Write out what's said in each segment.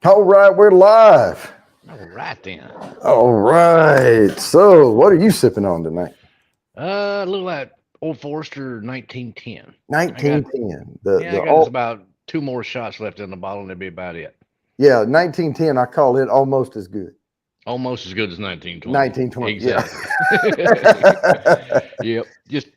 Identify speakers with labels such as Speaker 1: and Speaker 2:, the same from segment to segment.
Speaker 1: All right, we're live.
Speaker 2: All right then.
Speaker 1: All right. So, what are you sipping on tonight?
Speaker 2: A little like Old Forester 1910. I got
Speaker 1: 1910.
Speaker 2: yeah, I got us about two more shots left in the bottle, and that'd be about it.
Speaker 1: Yeah, 1910. I call it almost as good.
Speaker 2: Almost as good as 1920.
Speaker 1: 1920. Yeah.
Speaker 2: Exactly. Yep.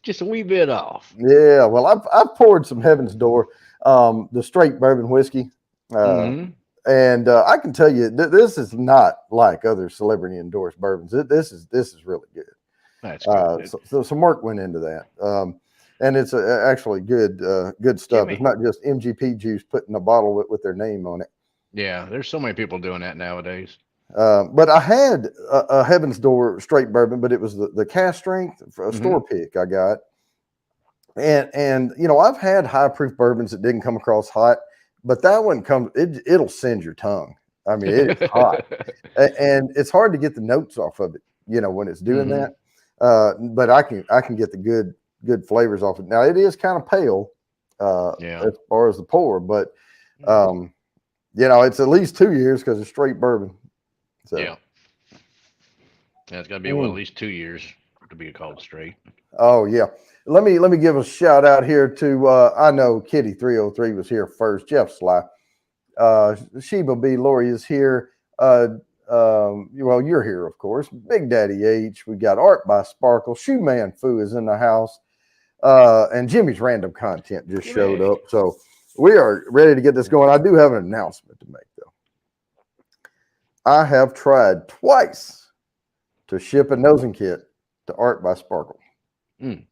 Speaker 2: Just a wee bit off.
Speaker 1: Yeah. Well, I've poured some Heaven's Door, the straight bourbon whiskey, uh,
Speaker 2: Mm-hmm.
Speaker 1: and I can tell you this is not like other celebrity endorsed bourbons. This is really good.
Speaker 2: That's good.
Speaker 1: So some work went into that. And it's actually good stuff. It's
Speaker 2: Jimmy.
Speaker 1: not just MGP juice put in a bottle with their name on it.
Speaker 2: Yeah, there's so many people doing that nowadays.
Speaker 1: But I had a Heaven's Door straight bourbon, but it was the cast strength for a
Speaker 2: Mm-hmm.
Speaker 1: store pick I got. And I've had high proof bourbons that didn't come across hot, but that one comes it'll send your tongue. I mean, it is hot, and it's hard to get the notes off of it. When it's doing
Speaker 2: Mm-hmm.
Speaker 1: that. But I can get the good flavors off it. Now it is kind of pale
Speaker 2: Yeah.
Speaker 1: as far as the pour, but it's at least 2 years because it's straight bourbon. So
Speaker 2: Yeah. It's got to be at
Speaker 1: mm.
Speaker 2: least 2 years to be called straight.
Speaker 1: Oh yeah. Let me give a shout out here to I know Kitty 303 was here first. Jeff Sly, Sheba B. Lori is here. Well, you're here, of course. Big Daddy H. We got Art by Sparkle. Shoe Man Fu is in the house. And Jimmy's random content just showed
Speaker 2: Jimmy.
Speaker 1: up. So we are ready to get this going. I do have an announcement to make, though. I have tried twice to ship a nosing kit to Art by Sparkle.
Speaker 2: Mm.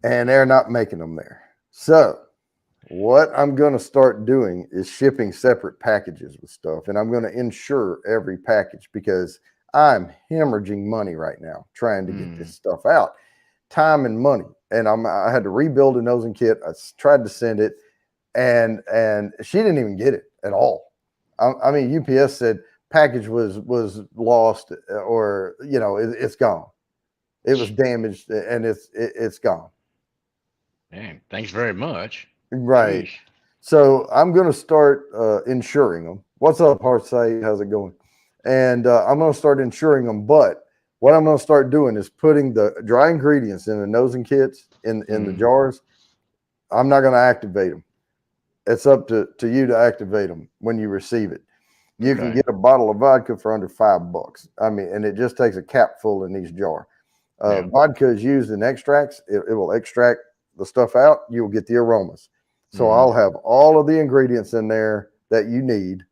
Speaker 1: And they're not making them there. So what I'm going to start doing is shipping separate packages with stuff, and I'm going to insure every package because I'm hemorrhaging money right now trying to get this stuff out, time and money. And I had to rebuild a nosing kit. I tried to send it, and she didn't even get it at all. I mean, UPS said package was lost, or it's gone. It was damaged, and it's gone.
Speaker 2: Man, thanks very much.
Speaker 1: Right.
Speaker 2: Sheesh.
Speaker 1: So I'm going to start insuring them. What's up, Heartside? How's it going? And I'm going to start insuring them. But what I'm going to start doing is putting the dry ingredients in the nosing kits in the jars. I'm not going to activate them. It's up to you to activate them when you receive it. You can get a bottle of vodka for under $5. I mean, and it just takes a cap full in each jar. Vodka is used in extracts. It will extract the stuff out. You'll get the aromas. So I'll have all of the ingredients in there that you need.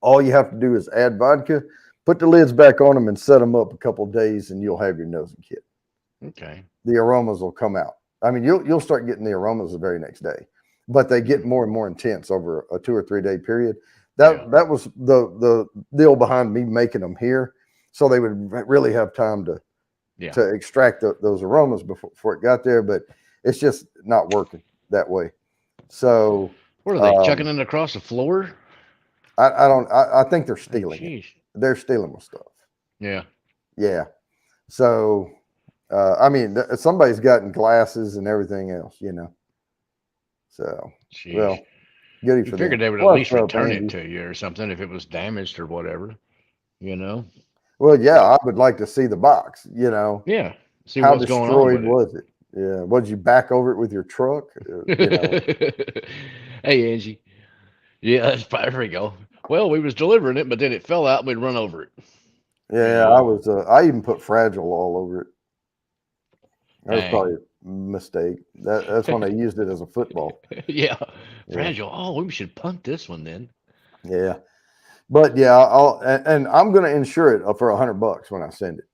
Speaker 1: All you have to do is add vodka, put the lids back on them, and set them up a couple of days, and you'll have your nosing kit.
Speaker 2: Okay.
Speaker 1: The aromas will come out. I mean, you'll start getting the aromas the very next day, but they get more and more intense over a 2 or 3 day period. That was the deal behind me making them here, so they would really have time to extract those aromas before it got there. But it's just not working that way. So
Speaker 2: what are they chucking it across the floor?
Speaker 1: I think they're stealing it. They're stealing my stuff.
Speaker 2: Yeah.
Speaker 1: Yeah. So I mean, somebody's gotten glasses and everything else, So well, goody for them.
Speaker 2: Figured they would at least return it to you or something if it was damaged or whatever.
Speaker 1: Well, yeah, I would like to see the box.
Speaker 2: Yeah. See
Speaker 1: how
Speaker 2: what's going on
Speaker 1: destroyed
Speaker 2: with
Speaker 1: was it? Yeah. Did you back over it with your truck?
Speaker 2: Hey, Angie. Yeah, there we go. Well, we was delivering it, but then it fell out and we'd run over it.
Speaker 1: Yeah, I was. I even put Fragile all over it. That was probably a mistake. That's when I used it as a football.
Speaker 2: Yeah. Fragile. Oh, we should punt this one then.
Speaker 1: Yeah. But yeah, and I'm going to insure it for $100 when I send it.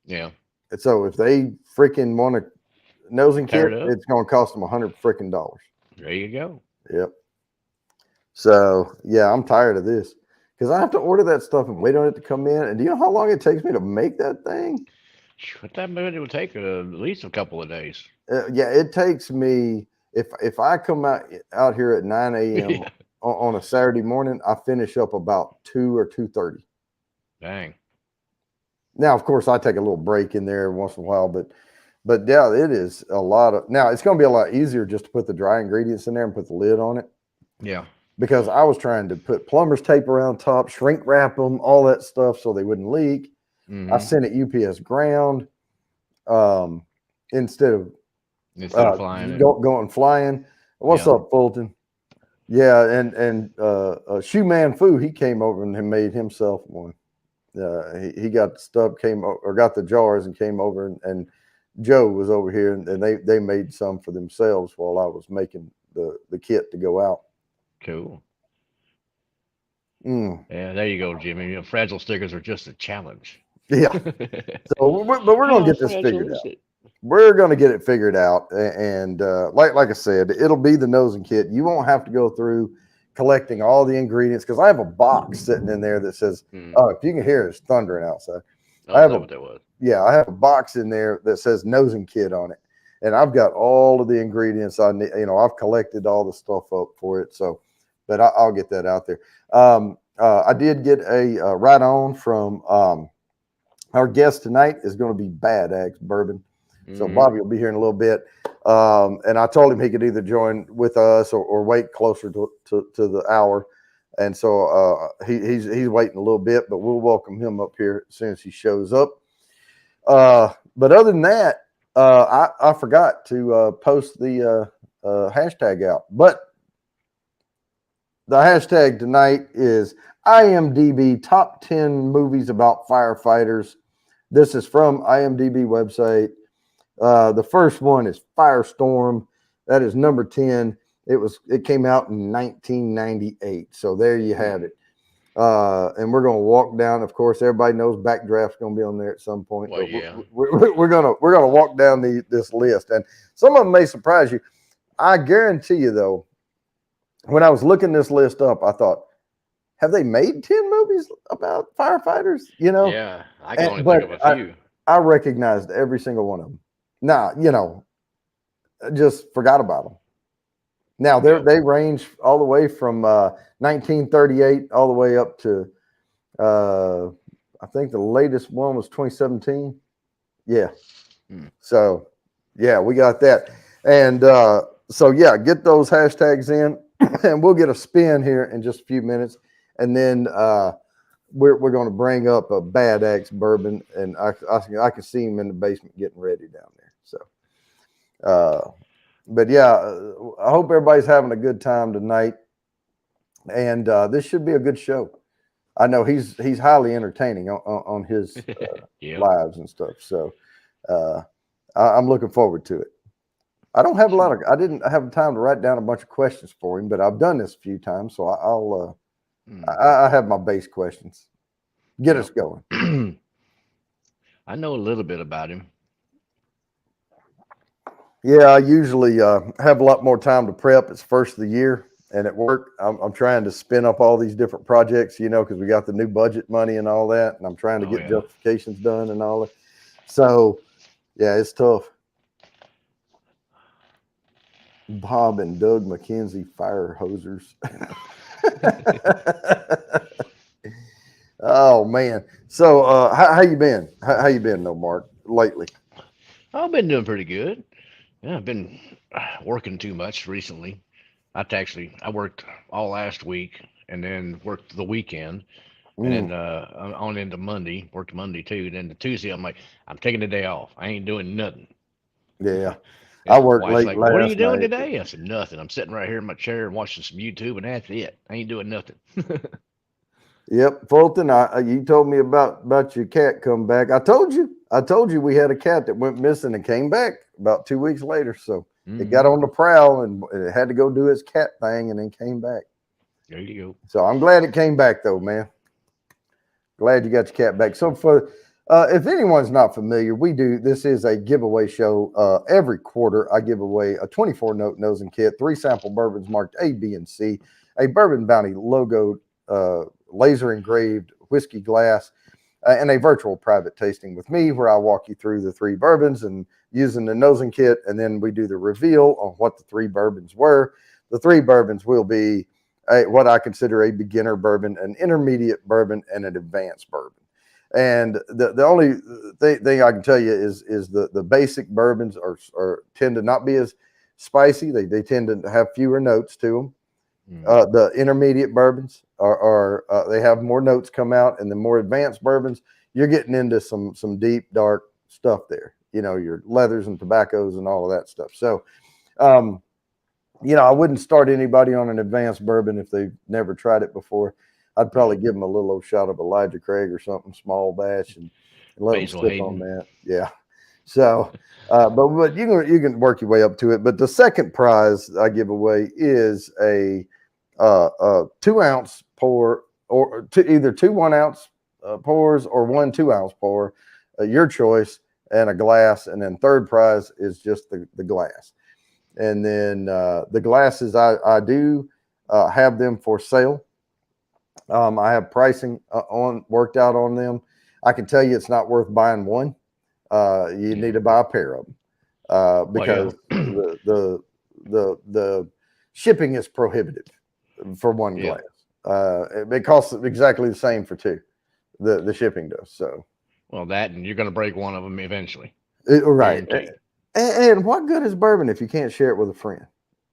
Speaker 2: Yeah.
Speaker 1: And so if they freaking want a nosing kit, it's going to cost them $100 freaking dollars.
Speaker 2: There you go.
Speaker 1: Yep. So yeah, I'm tired of this because I have to order that stuff and wait on it to come in. And do you know how long it takes me to make that thing?
Speaker 2: What that it will take at least a couple of days.
Speaker 1: Yeah, it takes me if I come out here at 9 a.m. on a Saturday morning, I finish up about 2 or 2:30.
Speaker 2: Dang.
Speaker 1: Now, of course, I take a little break in there once in a while, but yeah, it is a lot of. Now, it's going to be a lot easier just to put the dry ingredients in there and put the lid on it.
Speaker 2: Yeah.
Speaker 1: because I was trying to put plumber's tape around top, shrink wrap them, all that stuff so they wouldn't leak. I sent it UPS ground instead of
Speaker 2: flying.
Speaker 1: going flying. What's up, Fulton? Yeah, and Shoe Man Fu, he came over and made himself one. He got the stuff, got the jars and came over, and Joe was over here, and they made some for themselves while I was making the kit to go out.
Speaker 2: Cool. Yeah, there you go, Jimmy. You know, fragile stickers are just a challenge.
Speaker 1: Yeah. But we're gonna get this figured out. We're gonna get it figured out, and like I said, it'll be the nosing kit. You won't have to go through collecting all the ingredients because I have a box sitting in there that says, "Oh, if you can hear it's thundering outside."
Speaker 2: Oh, I have what that was.
Speaker 1: Yeah, I have a box in there that says nosing kit on it, and I've got all of the ingredients I need. You know, I've collected all the stuff up for it. So, but I'll get that out there. I did get a right on from our guest tonight is going to be Bad Axe Bourbon. So Bobby will be here in a little bit. And I told him he could either join with us or wait closer to the hour. And so he's waiting a little bit, but we'll welcome him up here as soon as he shows up. But other than that, I forgot to post the hashtag out. But the hashtag tonight is IMDb Top 10 Movies About Firefighters. This is from IMDb website. The first one is Firestorm. That is number 10. It came out in 1998. So there you have it. And we're going to walk down. Of course, everybody knows Backdraft's going to be on there at some point.
Speaker 2: Well, yeah.
Speaker 1: We're going to walk down this list, and some of them may surprise you. I guarantee you, though, when I was looking this list up, I thought, have they made 10 movies about firefighters? You know?
Speaker 2: Yeah, I can only think of a few.
Speaker 1: I recognized every single one of them. Now, you know, just forgot about them. Now, they range all the way from 1938 all the way up to, I think the latest one was 2017. Yeah. So, yeah, we got that. And so, yeah, get those hashtags in, and we'll get a spin here in just a few minutes. And then we're going to bring up a Bad Axe Bourbon, and I can see him in the basement getting ready down there. So, but yeah, I hope everybody's having a good time tonight, and this should be a good show. I know he's highly entertaining on his lives and stuff. So I'm looking forward to it. I didn't have time to write down a bunch of questions for him, but I've done this a few times, so I have my base questions. Get us going.
Speaker 2: I know a little bit about him.
Speaker 1: Yeah, I usually have a lot more time to prep. It's first of the year, and at work, I'm trying to spin up all these different projects, you know, because we got the new budget money and all that, and I'm trying to get justifications done and all that. So, yeah, it's tough. Bob and Doug McKenzie, fire hosers. Oh man! So, how you been? How you been, though, Mark, lately?
Speaker 2: I've been doing pretty good. Yeah, I've been working too much recently. I worked all last week and then worked the weekend, and then on into Monday. Worked Monday too. Then the Tuesday, I'm like, I'm taking the day off. I ain't doing nothing.
Speaker 1: Yeah. I worked late
Speaker 2: like,
Speaker 1: last
Speaker 2: what are you doing
Speaker 1: night.
Speaker 2: today? I said, nothing. I'm sitting right here in my chair and watching some YouTube, and that's it. I ain't doing nothing.
Speaker 1: Yep, Fulton, you told me about your cat come back. I told you we had a cat that went missing and came back about 2 weeks later. So it got on the prowl and it had to go do its cat thing and then came back.
Speaker 2: There you go.
Speaker 1: So I'm glad it came back though, man. Glad you got your cat back. So for if anyone's not familiar, this is a giveaway show. Every quarter I give away a 24-note nosing kit, 3 sample bourbons marked A, B, and C, a Bourbon Bounty logo laser engraved whiskey glass, and a virtual private tasting with me where I walk you through the 3 bourbons and using the nosing kit, and then we do the reveal on what the 3 bourbons were. The 3 bourbons will be what I consider a beginner bourbon, an intermediate bourbon, and an advanced bourbon. And the only thing I can tell you is the basic bourbons are tend to not be as spicy. They tend to have fewer notes to them.
Speaker 2: Mm.
Speaker 1: The intermediate bourbons are they have more notes come out, and the more advanced bourbons, you're getting into some deep dark stuff there. You know, your leathers and tobaccos and all of that stuff. So, I wouldn't start anybody on an advanced bourbon if they've never tried it before. I'd probably give them a little old shot of Elijah Craig or something, small batch, and let them
Speaker 2: Basil
Speaker 1: sip on
Speaker 2: Hayden.
Speaker 1: that. Yeah. So, but you can work your way up to it. But the second prize I give away is a 2-ounce pour, or either 2 1-ounce pours or 1 2-ounce pour, your choice, and a glass. And then third prize is just the glass. And then the glasses, I do have them for sale. I have pricing worked out on them. I can tell you it's not worth buying one. You need to buy a pair of them because the shipping is prohibitive for one glass. It costs exactly the same for 2. The shipping does. So,
Speaker 2: well, that, and you're going to break one of them eventually.
Speaker 1: Right. And what good is bourbon if you can't share it with a friend?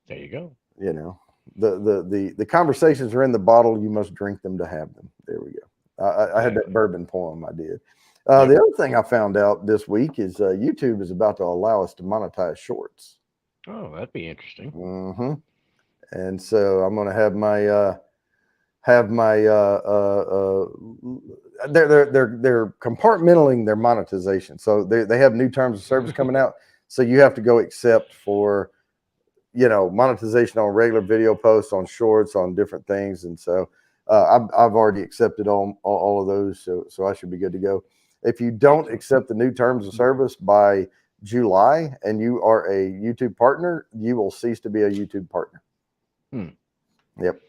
Speaker 2: There you go.
Speaker 1: You know, the conversations are in the bottle. You must drink them to have them. There we go. I had that bourbon poem I did. The other thing I found out this week is YouTube is about to allow us to monetize shorts.
Speaker 2: Oh, that'd be interesting.
Speaker 1: Mm-hmm. And so I'm going to have my they're compartmentalizing their monetization. So they have new terms of service coming out. So you have to go accept for, monetization on regular video posts, on shorts, on different things. And so I've already accepted all of those. So I should be good to go. If you don't accept the new terms of service by July and you are a YouTube partner, you will cease to be a YouTube partner. Yep.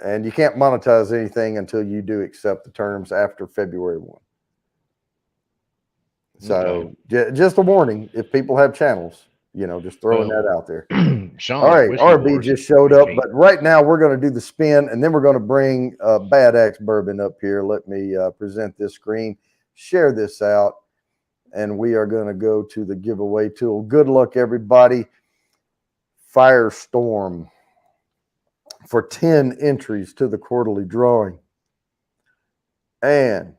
Speaker 1: And you can't monetize anything until you do accept the terms after February 1. So just a warning, if people have channels, just throwing that out there.
Speaker 2: Sean,
Speaker 1: all right, RB just showed up, but right now we're going to do the spin, and then we're going to bring Bad Axe Bourbon up here. Let me present this screen, share this out, and we are going to go to the giveaway tool. Good luck, everybody. Firestorm for 10 entries to the quarterly drawing. And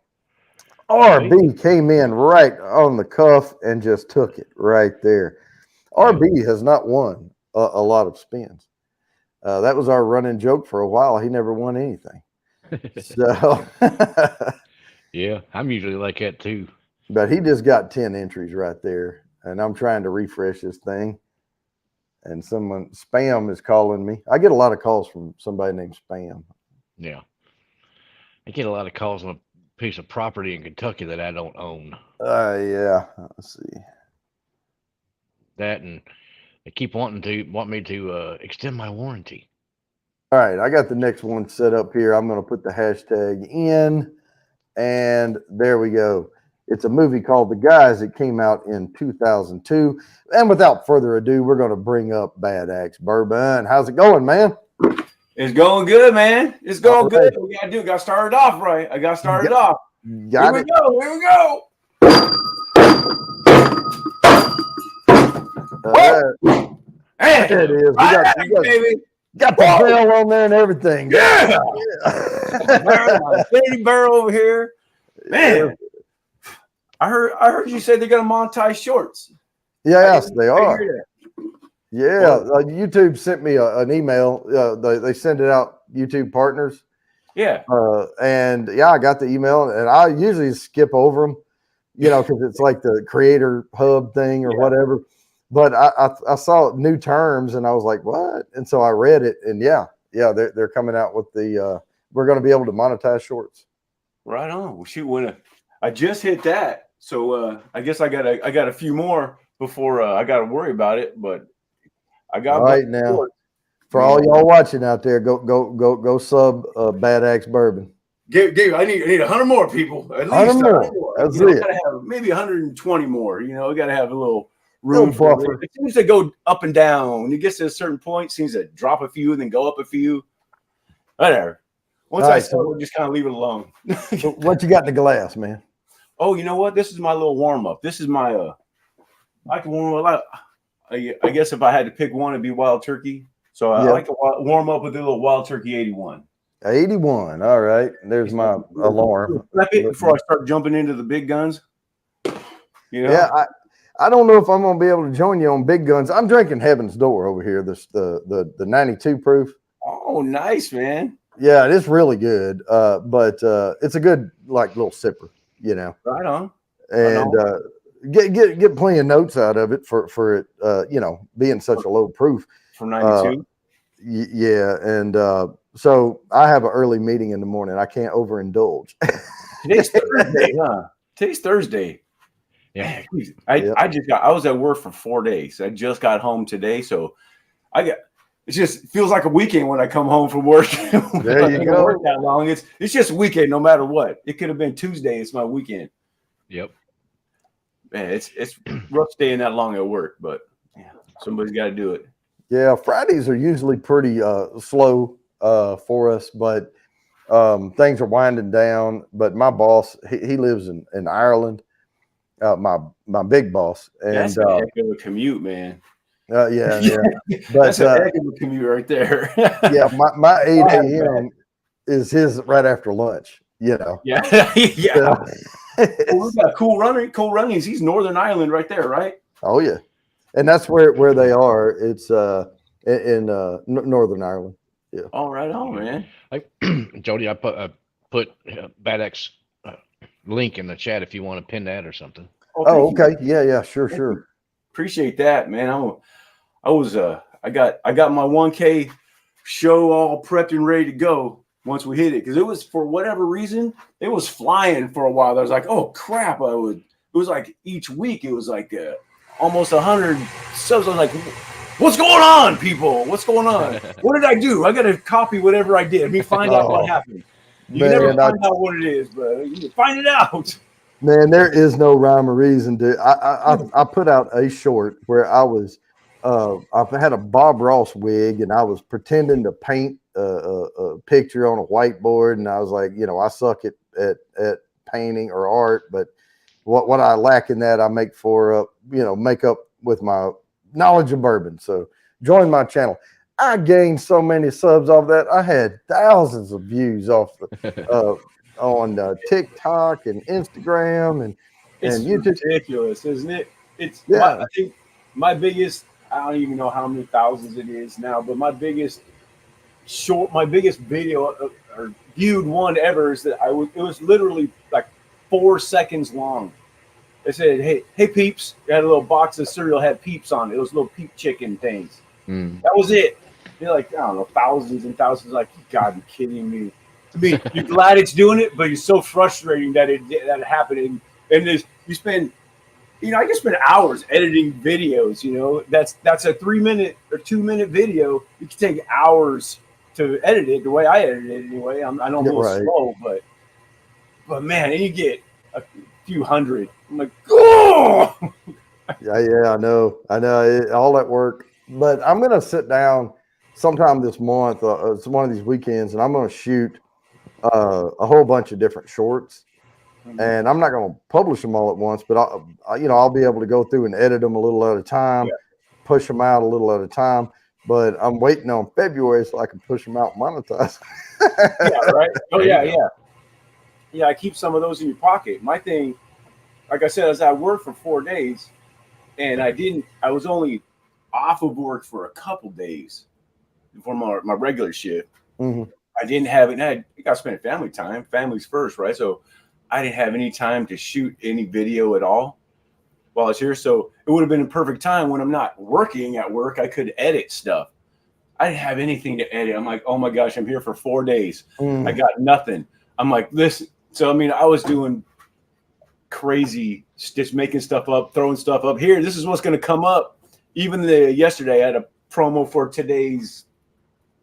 Speaker 1: RB came in right on the cuff and just took it right there. RB has not won a lot of spins. That was our running joke for a while. He never won anything. So,
Speaker 2: yeah, I'm usually like that too.
Speaker 1: But he just got 10 entries right there. And I'm trying to refresh this thing. And Spam is calling me. I get a lot of calls from somebody named Spam.
Speaker 2: Yeah. I get a lot of calls on a piece of property in Kentucky that I don't own.
Speaker 1: Yeah. Let's see.
Speaker 2: That, and they keep want me to extend my warranty.
Speaker 1: All right. I got the next one set up here. I'm going to put the hashtag in. And there we go. It's a movie called The Guys. It came out in 2002. And without further ado, we're going to bring up Bad Axe Bourbon. How's it going, man?
Speaker 3: It's going good, man. It's going good. We got to do. Got started off right. I got started off.
Speaker 1: Got it.
Speaker 3: Here we go. Hey,
Speaker 1: there it is. We got the bell on there and everything.
Speaker 3: Yeah. Baby barrel over here. Man. I heard you say they're going to monetize shorts.
Speaker 1: Yes, they are. Yeah, YouTube sent me an email. They send it out, YouTube partners.
Speaker 3: Yeah.
Speaker 1: And I got the email, and I usually skip over them, because it's like the creator hub thing or whatever. But I saw new terms, and I was like, what? And so I read it, and they're coming out with we're going to be able to monetize shorts.
Speaker 3: Right on. Well, shoot, I just hit that. So I guess I got a few more before I got to worry about it. But I got
Speaker 1: right now. For all y'all watching out there, go sub Bad Axe Bourbon.
Speaker 3: Gabe, I need 100 more people. At least 100 more.
Speaker 1: That's
Speaker 3: it. Gotta have maybe 120 more. We got to have a little room
Speaker 1: for
Speaker 3: it. It seems to go up and down. When it gets to a certain point, it seems to drop a few and then go up a few. Whatever. Once I start, we'll just kind of leave it alone.
Speaker 1: So what you got in the glass, man?
Speaker 3: Oh, you know what? This is my little warm up. This is my I can warm up. I guess if I had to pick one, it'd be wild turkey. So I like to warm up with a little Wild Turkey 81.
Speaker 1: 81. All right. There's my alarm.
Speaker 3: Prep it before I start jumping into the big guns. You know?
Speaker 1: Yeah, I don't know if I'm gonna be able to join you on big guns. I'm drinking Heaven's Door over here. The 92 proof.
Speaker 3: Oh, nice, man.
Speaker 1: Yeah, it is really good. But it's a good like little sipper, you know.
Speaker 3: Right on.
Speaker 1: And get plenty of notes out of it for it, you know, being such a low proof.
Speaker 3: From 92.
Speaker 1: Yeah, and so I have an early meeting in the morning. I can't overindulge.
Speaker 3: Today's Thursday, huh? Today's Thursday.
Speaker 2: Yeah.
Speaker 3: I was at work for 4 days. I just got home today, so it just feels like a weekend when I come home from work.
Speaker 1: There you go.
Speaker 3: Work that long. It's just a weekend no matter what. It could have been Tuesday. It's my weekend.
Speaker 2: Yep.
Speaker 3: Man, it's rough staying that long at work, but yeah, somebody's got to do it.
Speaker 1: Yeah, Fridays are usually pretty slow for us, but things are winding down. But my boss, he lives in Ireland. My big boss, and
Speaker 3: that's a heck of a commute, man.
Speaker 1: Yeah. But
Speaker 3: that's a heck of a commute right there.
Speaker 1: Yeah, my 8 a.m. is his right after lunch. You know.
Speaker 3: Yeah. Well, we got Cool Runnings. He's Northern Ireland right there, right?
Speaker 1: Oh yeah, and that's where they are. It's in Northern Ireland. Yeah.
Speaker 3: All right, man.
Speaker 2: Like Jody, I put BAD AXE link in the chat if you want to pin that or something.
Speaker 1: Oh, okay. Yeah, sure.
Speaker 3: Appreciate that, man. I got my 1K show all prepped and ready to go once we hit it, because it was, for whatever reason, it was flying for a while. I was like, oh crap! It was like each week it was like almost 100 subs. I was like, what's going on, people? What's going on? What did I do? I got to copy whatever I did. Let me find out what happened. You never find out what it is, but you find it out.
Speaker 1: Man, there is no rhyme or reason to. I put out a short where I was, I had a Bob Ross wig and I was pretending to paint a picture on a whiteboard, and I was like, you know, I suck at painting or art, but what I lack in that, I make for make up with my knowledge of bourbon. So join my channel. I gained so many subs off that. I had thousands of views off on TikTok and Instagram and YouTube.
Speaker 3: Ridiculous, isn't it? It's
Speaker 1: yeah.
Speaker 3: I think my biggest, I don't even know how many thousands it is now, but my biggest video or viewed one ever is that it was literally like 4 seconds long. It said, hey peeps. It had a little box of cereal, had peeps on it. It was little peep chicken things. That was it. You're like, I don't know, thousands and thousands. Like, you gotta be kidding me. I mean, you're glad it's doing it, but it's so frustrating that it happened. And you spend, I can spend hours editing videos. That's a 3-minute or 2-minute video. You can take hours to edit it the way I edit it anyway. I know I'm a little slow, but man, and you get a few hundred. I'm like, oh!
Speaker 1: Yeah, I know all that work. But I'm gonna sit down sometime this month. It's one of these weekends, and I'm gonna shoot a whole bunch of different shorts. And I'm not gonna publish them all at once, but I'll be able to go through and edit them a little at a time, push them out a little at a time. But I'm waiting on February so I can push them out and monetize.
Speaker 3: Yeah, right. Oh yeah. I keep some of those in your pocket. My thing, like I said, is I worked for 4 days, and I was only off of work for a couple days before my regular shift.
Speaker 1: Mm-hmm.
Speaker 3: I didn't have it. I got to spend family time. Family's first, right? So I didn't have any time to shoot any video at all while I was here. So it would have been a perfect time when I'm not working at work. I could edit stuff. I didn't have anything to edit. I'm like, oh my gosh, I'm here for 4 days. I got nothing. I'm like, this. So, I mean, I was doing crazy, just making stuff up, throwing stuff up here. This is what's going to come up. Even yesterday, I had a promo for today's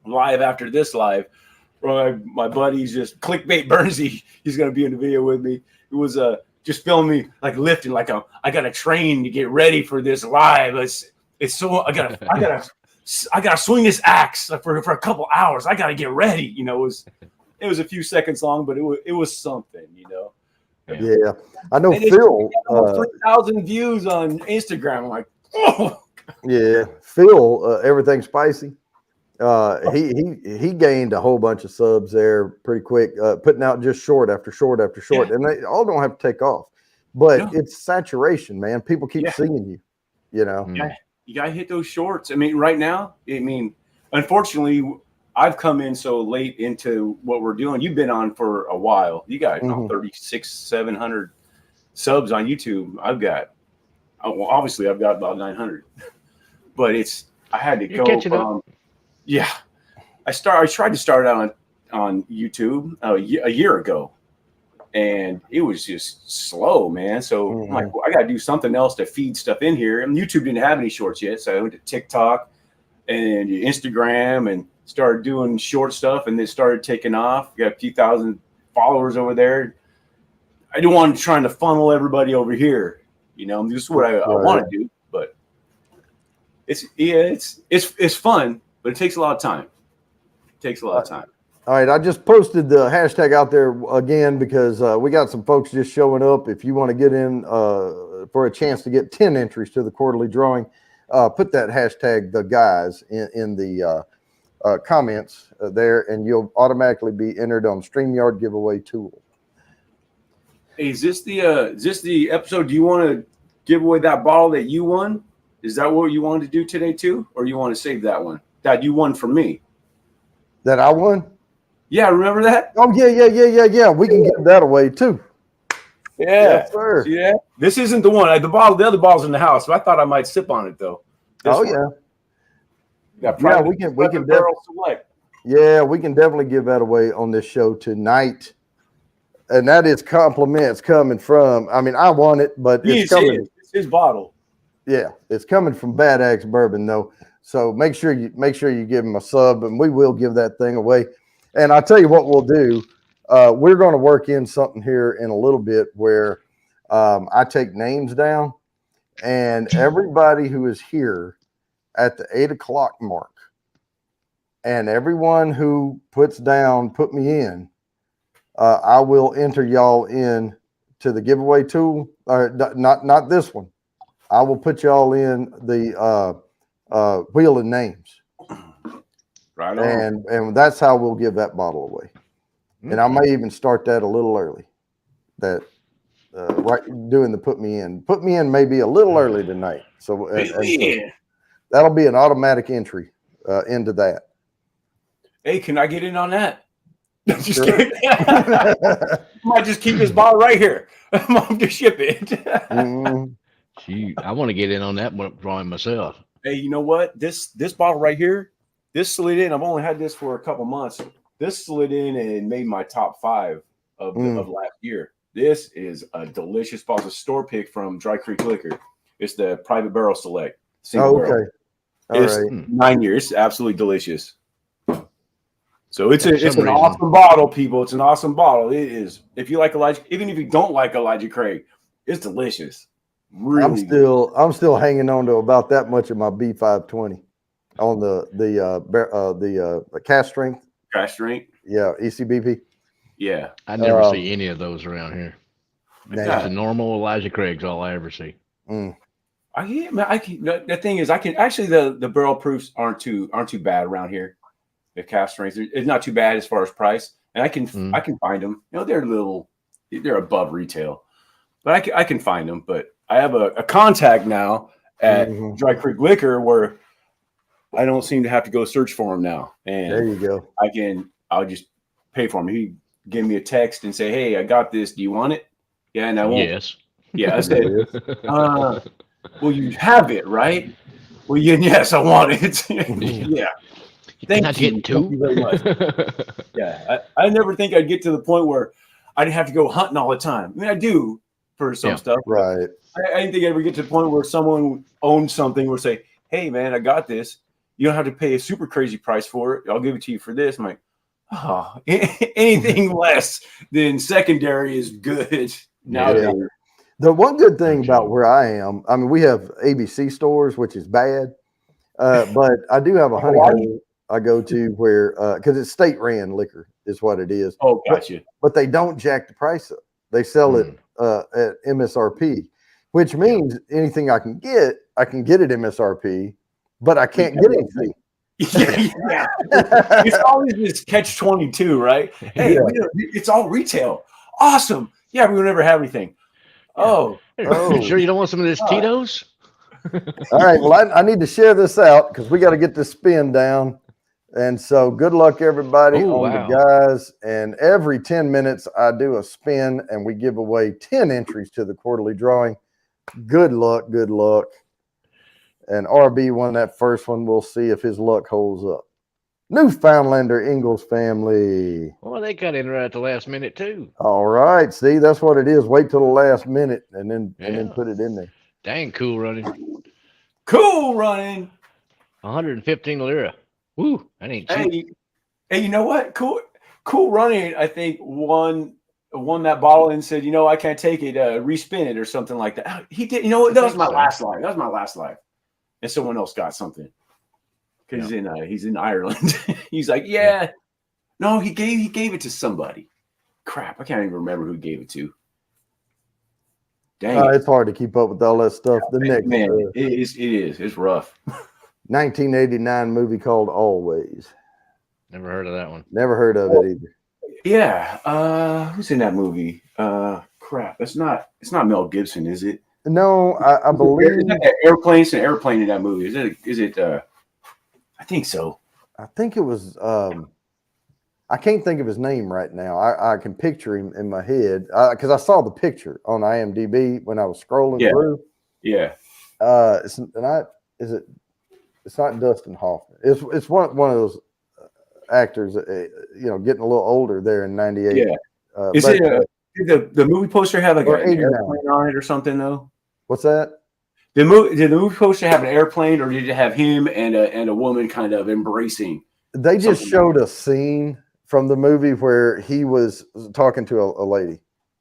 Speaker 3: live after this live. My buddy's just Clickbait Bernsey. He's going to be in the video with me. It was just filming me like lifting, like I got to train to get ready for this live. It's so I gotta swing this axe for a couple hours. I got to get ready. It was a few seconds long, but it was something.
Speaker 1: Yeah, I know
Speaker 3: and
Speaker 1: Phil.
Speaker 3: 3,000 views on Instagram. I'm like, oh.
Speaker 1: Yeah, Phil. Everything spicy. He gained a whole bunch of subs there pretty quick, putting out just short after short after short, and they all don't have to take off, but it's saturation, man. People keep seeing you, you know.
Speaker 3: Yeah, you gotta hit those shorts. I mean, right now, unfortunately, I've come in so late into what we're doing. You've been on for a while. You got 700 subs on YouTube. Obviously I've got about 900, but I had to go from, I tried to start out on YouTube a year ago, and it was just slow, man. So I'm like, well, I got to do something else to feed stuff in here. And YouTube didn't have any shorts yet, so I went to TikTok and Instagram and started doing short stuff, and it started taking off. Got a few thousand followers over there. I didn't want to trying to funnel everybody over here. You know, this is what I want to do, but it's fun, but it takes a lot of time. All
Speaker 1: right, I just posted the hashtag out there again because we got some folks just showing up. If you want to get in for a chance to get 10 entries to the quarterly drawing, put that hashtag the guys in the comments there, and you'll automatically be entered on StreamYard giveaway tool.
Speaker 3: Hey, is this the episode? Do you want to give away that bottle that you won? Is that what you wanted to do today too, or you want to save that one that you won from me?
Speaker 1: That I won?
Speaker 3: Yeah, remember that?
Speaker 1: Oh yeah. We can give that away too.
Speaker 3: Yeah,
Speaker 1: yes, sir.
Speaker 3: See that? This isn't the one. The other bottle's in the house, so I thought I might sip on it though.
Speaker 1: We can definitely give that away on this show tonight. And that is compliments coming from. I mean, I want it, but it's coming.
Speaker 3: It's his bottle.
Speaker 1: Yeah, it's coming from Bad Axe Bourbon, though. So make sure you give him a sub, and we will give that thing away. And I'll tell you what we'll do. We're going to work in something here in a little bit where I take names down, and everybody who is here at the 8 o'clock mark, and everyone who put me in. I will enter y'all in to the giveaway tool. Not this one. I will put y'all in the wheel of names.
Speaker 3: Right on.
Speaker 1: And that's how we'll give that bottle away. And I may even start that a little early. That doing the put me in. Put me in may be a little early tonight. So, so that'll be an automatic entry into that.
Speaker 3: Hey, can I get in on that? Just kidding. I might just keep this bottle right here. I'm going to ship it.
Speaker 2: I want to get in on that drawing myself.
Speaker 3: Hey, you know what? This bottle right here, this slid in. I've only had this for a couple months. This slid in and made my top 5 of last year. This is a delicious bottle. It's a store pick from Dry Creek Liquor. It's the Private Barrel Select.
Speaker 1: Okay.
Speaker 3: It's 9 years. Absolutely delicious. So it's an awesome bottle, people. It's an awesome bottle. It is. If you like Elijah, even if you don't like Elijah Craig, it's delicious. Really,
Speaker 1: I'm still hanging on to about that much of my B520 on the cast strength.
Speaker 3: Cast strength.
Speaker 1: Yeah, ECBP.
Speaker 3: Yeah,
Speaker 2: I never see any of those around here.
Speaker 1: Nah.
Speaker 2: The normal Elijah Craig's all I ever see.
Speaker 3: The thing is, I can actually the barrel proofs aren't too bad around here. The cast strengths, it's not too bad as far as price, and I can find them. You know, they're above retail, but I can find them. But I have a contact now at Dry Creek Liquor where I don't seem to have to go search for them now. And
Speaker 1: there you go.
Speaker 3: I'll just pay for them. He give me a text and say, "Hey, I got this. Do you want it?" Yeah, and I won't.
Speaker 2: Yes.
Speaker 3: Yeah, I said, well, you have it, right? Well, yes, I want it. Yeah. Thank you. Thank you very much. Yeah, I never think I'd get to the point where I didn't have to go hunting all the time. I mean, I do for some stuff.
Speaker 1: Right.
Speaker 3: I didn't think I'd ever get to the point where someone owns something would say, "Hey, man, I got this. You don't have to pay a super crazy price for it. I'll give it to you for this." I'm like, oh, anything less than secondary is good.
Speaker 1: Yeah. The one good thing about where I am, I mean, we have ABC stores, which is bad, but I do have a honey hole I go to where, because it's state ran liquor is what it is.
Speaker 3: Oh, gotcha.
Speaker 1: But they don't jack the price up. They sell it at MSRP, which means anything I can get at MSRP, but I can't get anything.
Speaker 3: Yeah. It's always this catch-22, right? Hey, it's all retail. Awesome. Yeah, we would never have anything. Oh,
Speaker 2: You sure you don't want some of this Tito's?
Speaker 1: All right. Well, I need to share this out because we got to get this spin down. And so good luck, everybody, on the guys. And every 10 minutes, I do a spin and we give away 10 entries to the quarterly drawing. Good luck. Good luck. And RB won that first one. We'll see if his luck holds up. Newfoundlander Ingalls family.
Speaker 2: Well, they got in right at the last minute, too.
Speaker 1: All right. See, that's what it is. Wait till the last minute and then put it in there.
Speaker 2: Dang, cool running.
Speaker 3: Cool running.
Speaker 2: 115 lira. Woo, that ain't cheap.
Speaker 3: Hey, you know what? Cool running, I think, won that bottle and said, I can't take it, respin it or something like that. He did. You know what? That was my last life. That was my last life. And someone else got something. Because he's in Ireland. He's like, yeah. No, he gave it to somebody. Crap, I can't even remember who he gave it to. Dang.
Speaker 1: It's hard to keep up with all that stuff. The next
Speaker 3: man, it is. It's rough.
Speaker 1: 1989 movie called Always.
Speaker 2: Never heard of that one.
Speaker 1: Never heard of it either.
Speaker 3: Yeah. Who's in that movie? Crap. It's not Mel Gibson, is it?
Speaker 1: No, I believe
Speaker 3: Airplane's an airplane in that movie. Is it I think so.
Speaker 1: I think it was I can't think of his name right now. I can picture him in my head because I saw the picture on IMDb when I was scrolling through.
Speaker 3: Yeah.
Speaker 1: It's not Dustin Hoffman. It's one of those actors, getting a little older there in '98.
Speaker 3: Yeah. Did the movie poster have like an airplane on it or something though?
Speaker 1: What's that?
Speaker 3: Did the movie poster have an airplane, or did it have him and a woman kind of embracing?
Speaker 1: They just showed a scene from the movie where he was talking to a lady.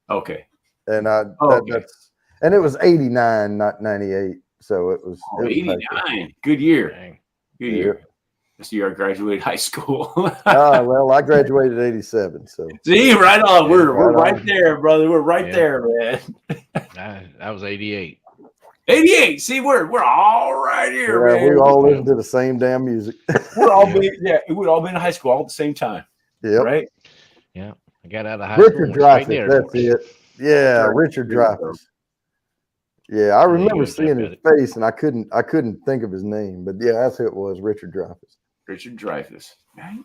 Speaker 3: Okay.
Speaker 1: And and it was '89, not '98. So it was
Speaker 3: 89. Good year. Dang. Good year. This year I graduated high school.
Speaker 1: Well, I graduated '87. So
Speaker 3: see, right on. We're right there, brother. We're right there, man.
Speaker 2: That was '88.
Speaker 3: 88. See, we're all right here, man.
Speaker 1: We all listened to the same damn music.
Speaker 3: We'd all been in high school all at the same time.
Speaker 1: Yeah.
Speaker 3: Right?
Speaker 2: Yeah. I got out of high school.
Speaker 1: Richard Dreyfuss, that's it. Yeah, Richard Dreyfuss. Yeah, I remember seeing his face and I couldn't think of his name, but yeah, that's who it was, Richard Dreyfuss.
Speaker 3: Richard Dreyfuss. Right?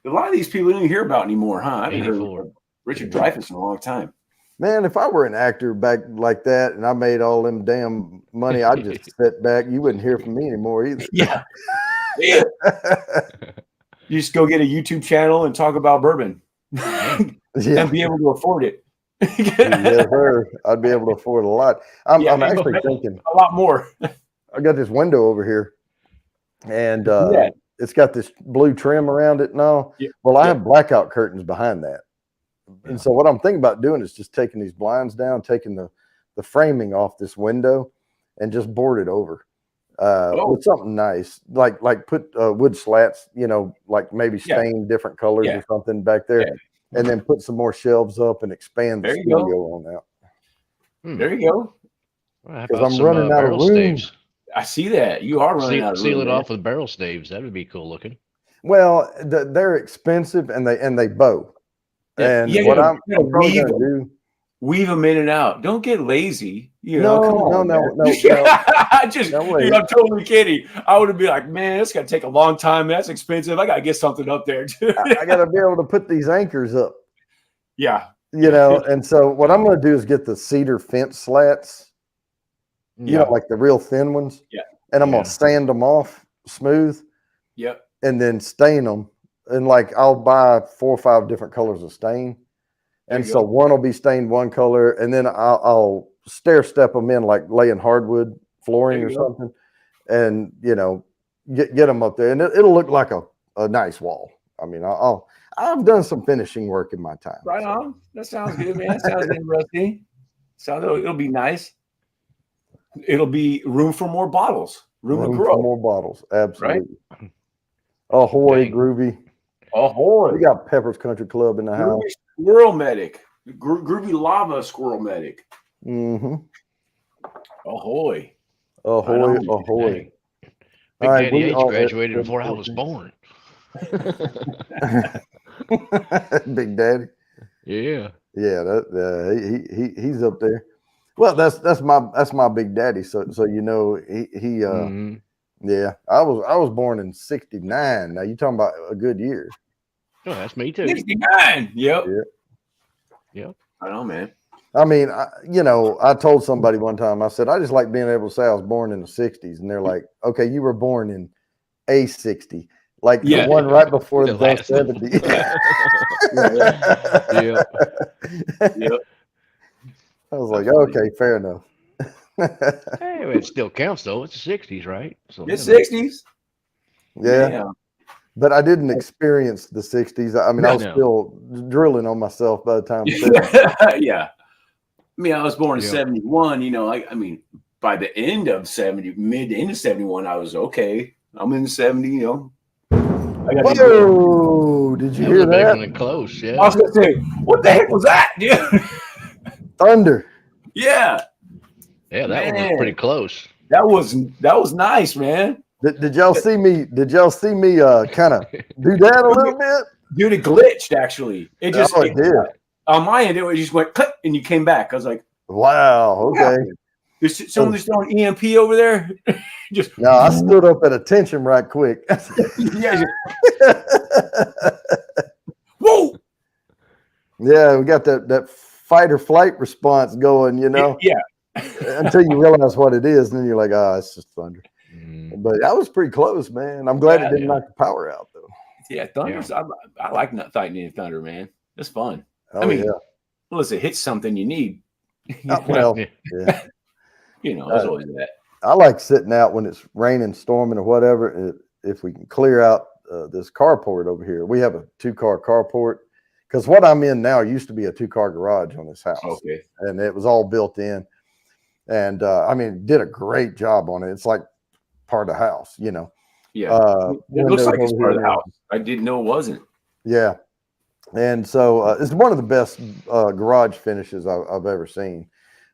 Speaker 3: A lot of these people don't hear about anymore, huh? I haven't heard of Richard Dreyfuss in a long time.
Speaker 1: Man, if I were an actor back like that and I made all them damn money, I'd just sit back. You wouldn't hear from me anymore either.
Speaker 3: Yeah. You just go get a YouTube channel and talk about bourbon. And be able to afford it.
Speaker 1: Yes, sir. I'd be able to afford a lot. I'm actually thinking
Speaker 3: a lot more.
Speaker 1: I got this window over here, and it's got this blue trim around it and all. Yeah. Well, I have blackout curtains behind that. And so what I'm thinking about doing is just taking these blinds down, taking the framing off this window and just board it over with something nice, like put wood slats, like maybe stain different colors or something back there, and then put some more shelves up and expand the studio on out.
Speaker 3: There you go.
Speaker 1: Because I'm running out of room.
Speaker 2: Staves.
Speaker 3: I see that. You are running out of room.
Speaker 2: Seal it off with barrel staves. That would be cool looking.
Speaker 1: Well, they're expensive and they bow. And what I'm going to do,
Speaker 3: weave them in and out. Don't get lazy.
Speaker 1: No.
Speaker 3: I'm totally kidding. I would have been like, man, it's gonna take a long time. That's expensive. I gotta get something up there too.
Speaker 1: I gotta be able to put these anchors up.
Speaker 3: Yeah.
Speaker 1: And so what I'm gonna do is get the cedar fence slats, like the real thin ones.
Speaker 3: Yeah.
Speaker 1: And I'm gonna sand them off smooth.
Speaker 3: Yep.
Speaker 1: And then stain them. And I'll buy 4 or 5 different colors of stain. And so one will be stained one color, and then I'll stair step them in like laying hardwood flooring or something, and get them up there, and it'll look like a nice wall. I mean, I've done some finishing work in my time.
Speaker 3: Right on. That sounds good, man. That sounds interesting. It'll be nice. It'll be room for more bottles. Room to grow.
Speaker 1: For more bottles. Absolutely. Right? Ahoy, groovy.
Speaker 3: Ahoy.
Speaker 1: We got Pepper's Country Club in the house.
Speaker 3: Squirrel Medic. Groovy Lava Squirrel Medic.
Speaker 1: Mm-hmm.
Speaker 3: Ahoy.
Speaker 1: Ahoy.
Speaker 2: Big
Speaker 1: All right,
Speaker 2: Daddy
Speaker 1: we
Speaker 2: H
Speaker 1: are at
Speaker 2: graduated before I was
Speaker 1: 7:14.
Speaker 2: born.
Speaker 1: Big Daddy.
Speaker 2: Yeah.
Speaker 1: Yeah, he's up there. Well, that's my Big Daddy. So you know he yeah. I was born in '69. Now you talking about a good year.
Speaker 2: Oh, that's me too.
Speaker 3: 69. Yep.
Speaker 1: Yeah.
Speaker 2: Yep.
Speaker 3: I know, man.
Speaker 1: I mean, I told somebody one time, I said, I just like being able to say I was born in the 60s. And they're like, okay, you were born in a 60, like the one right before
Speaker 2: The
Speaker 1: the
Speaker 2: last
Speaker 1: 70.
Speaker 2: Yep.
Speaker 3: Yep.
Speaker 1: I was like,
Speaker 3: That's funny.
Speaker 1: okay, fair enough.
Speaker 2: Hey, it still counts though. It's the 60s, right? So
Speaker 3: It's 60s.
Speaker 1: Yeah. But I didn't experience the 60s. I mean, I was
Speaker 2: No.
Speaker 1: still drilling on myself by the time.
Speaker 3: Yeah. I mean, I was born in
Speaker 2: Yep.
Speaker 3: 71. You know, I mean, by the end of 70, mid to end of 71, I was okay. I'm in 70, you know.
Speaker 1: Whoa, did you hear
Speaker 2: Big one
Speaker 1: that?
Speaker 2: and close,
Speaker 3: I was
Speaker 2: yeah.
Speaker 3: gonna say, what the heck was that, dude?
Speaker 1: Thunder.
Speaker 3: Yeah.
Speaker 2: Yeah, that one was
Speaker 3: Man.
Speaker 2: pretty close.
Speaker 3: That was nice, man.
Speaker 1: Did y'all see me? Did y'all see me kind of do that a little bit?
Speaker 3: Dude, it glitched actually. It just
Speaker 1: it did.
Speaker 3: On my end, it just went click and you came back. I was like,
Speaker 1: Wow. Okay.
Speaker 3: there's someone that's throwing EMP over there. Just
Speaker 1: No, I stood up at attention right quick.
Speaker 3: yeah, whoa.
Speaker 1: Yeah, we got that fight or flight response going, you know.
Speaker 3: Yeah.
Speaker 1: Until you realize what it is, and then you're like, oh, it's just thunder. But that was pretty close, man. I'm glad it didn't knock the power out, though.
Speaker 3: Yeah, thunder's. I like not fighting in thunder, man. It's fun.
Speaker 1: Oh, I mean,
Speaker 3: unless it hits something you need.
Speaker 1: Well, yeah.
Speaker 3: You know, there's always that.
Speaker 1: I like sitting out when it's raining, storming, or whatever. If we can clear out this carport over here, we have a 2-car carport. Because what I'm in now used to be a 2-car garage on this house.
Speaker 3: Okay.
Speaker 1: And it was all built in. And I mean, did a great job on it. It's like part of the house, you know.
Speaker 3: Yeah. It looks like it's part of the house. I didn't know it wasn't.
Speaker 1: Yeah. And so it's one of the best garage finishes I've ever seen.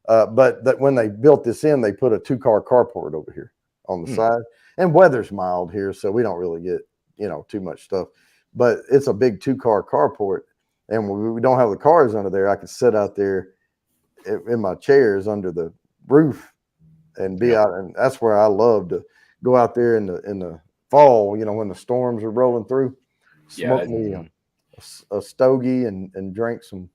Speaker 1: But that when they built this in, they put a 2-car carport over here on the side. And weather's mild here, so we don't really get, too much stuff. But it's a big 2-car carport. And when we don't have the cars under there, I can sit out there in my chairs under the roof and be out. And that's where I love to go out there in the fall, when the storms are rolling through, smoke me a stogie and drink some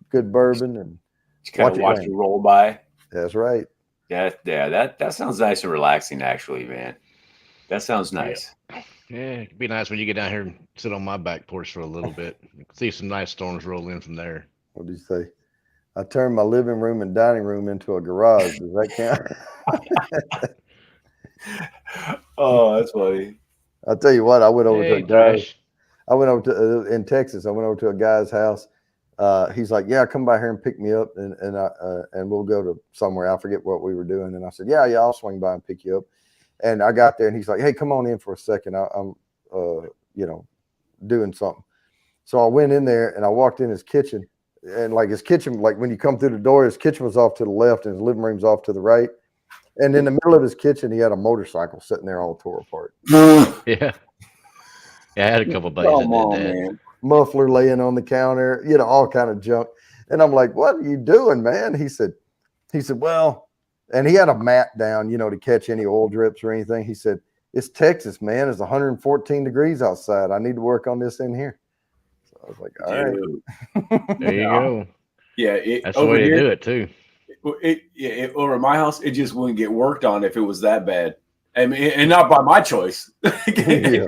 Speaker 1: good bourbon and
Speaker 3: just kind of watch it roll by.
Speaker 1: That's right.
Speaker 3: That sounds nice and relaxing, actually, man. That sounds nice.
Speaker 2: Yeah, it'd be nice when you get down here and sit on my back porch for a little bit. See some nice storms roll in from there.
Speaker 1: What did you say? I turned my living room and dining room into a garage. Does that count?
Speaker 3: Oh, that's funny.
Speaker 1: I'll tell you what, I went over to a guy.
Speaker 2: Josh.
Speaker 1: I went over to in Texas. I went over to a guy's house. He's like, "Yeah, come by here and pick me up, and we'll go to somewhere." I forget what we were doing, and I said, "Yeah, I'll swing by and pick you up." And I got there, and he's like, "Hey, come on in for a second. I'm doing something." So I went in there, and I walked in his kitchen, and like his kitchen, like when you come through the door, his kitchen was off to the left, and his living room's off to the right. And in the middle of his kitchen, he had a motorcycle sitting there all tore apart.
Speaker 2: Yeah. I had a couple buddies that did that.
Speaker 3: Man.
Speaker 1: Muffler laying on the counter, all kind of junk. And I'm like, "What are you doing, man?" He said, "Well," and he had a mat down, to catch any oil drips or anything. He said, "It's Texas, man. It's 114 degrees outside. I need to work on this in here." So I was like, "All right."
Speaker 2: There you go.
Speaker 3: Yeah.
Speaker 2: That's the way to do it, too.
Speaker 3: Over at my house, it just wouldn't get worked on if it was that bad. I mean, and not by my choice.
Speaker 1: Yeah.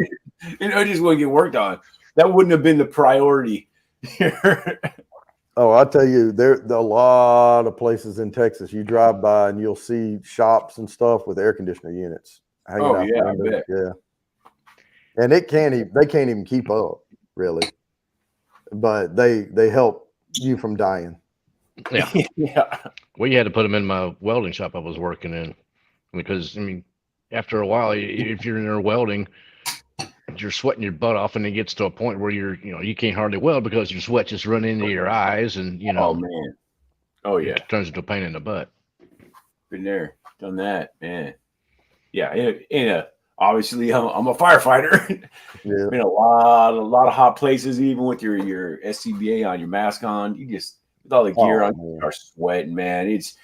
Speaker 3: It just wouldn't get worked on. That wouldn't have been the priority here.
Speaker 1: Oh, I'll tell you, there are a lot of places in Texas you drive by and you'll see shops and stuff with air conditioner units hanging out.
Speaker 3: Yeah, I bet.
Speaker 1: Yeah. And they can't even keep up, really. But they help you from dying.
Speaker 2: Yeah.
Speaker 3: Yeah.
Speaker 2: We had to put them in my welding shop I was working in because, after a while, if you're in there welding, you're sweating your butt off, and it gets to a point where you can't hardly weld because your sweat just running into your eyes, and
Speaker 3: Oh man. Oh yeah.
Speaker 2: it turns into a pain in the butt.
Speaker 3: Been there, done that, man. Yeah. obviously I'm a firefighter.
Speaker 1: Yeah.
Speaker 3: Been a lot of hot places, even with your SCBA on, your mask on. You just with all the gear on, you are sweating, man. It's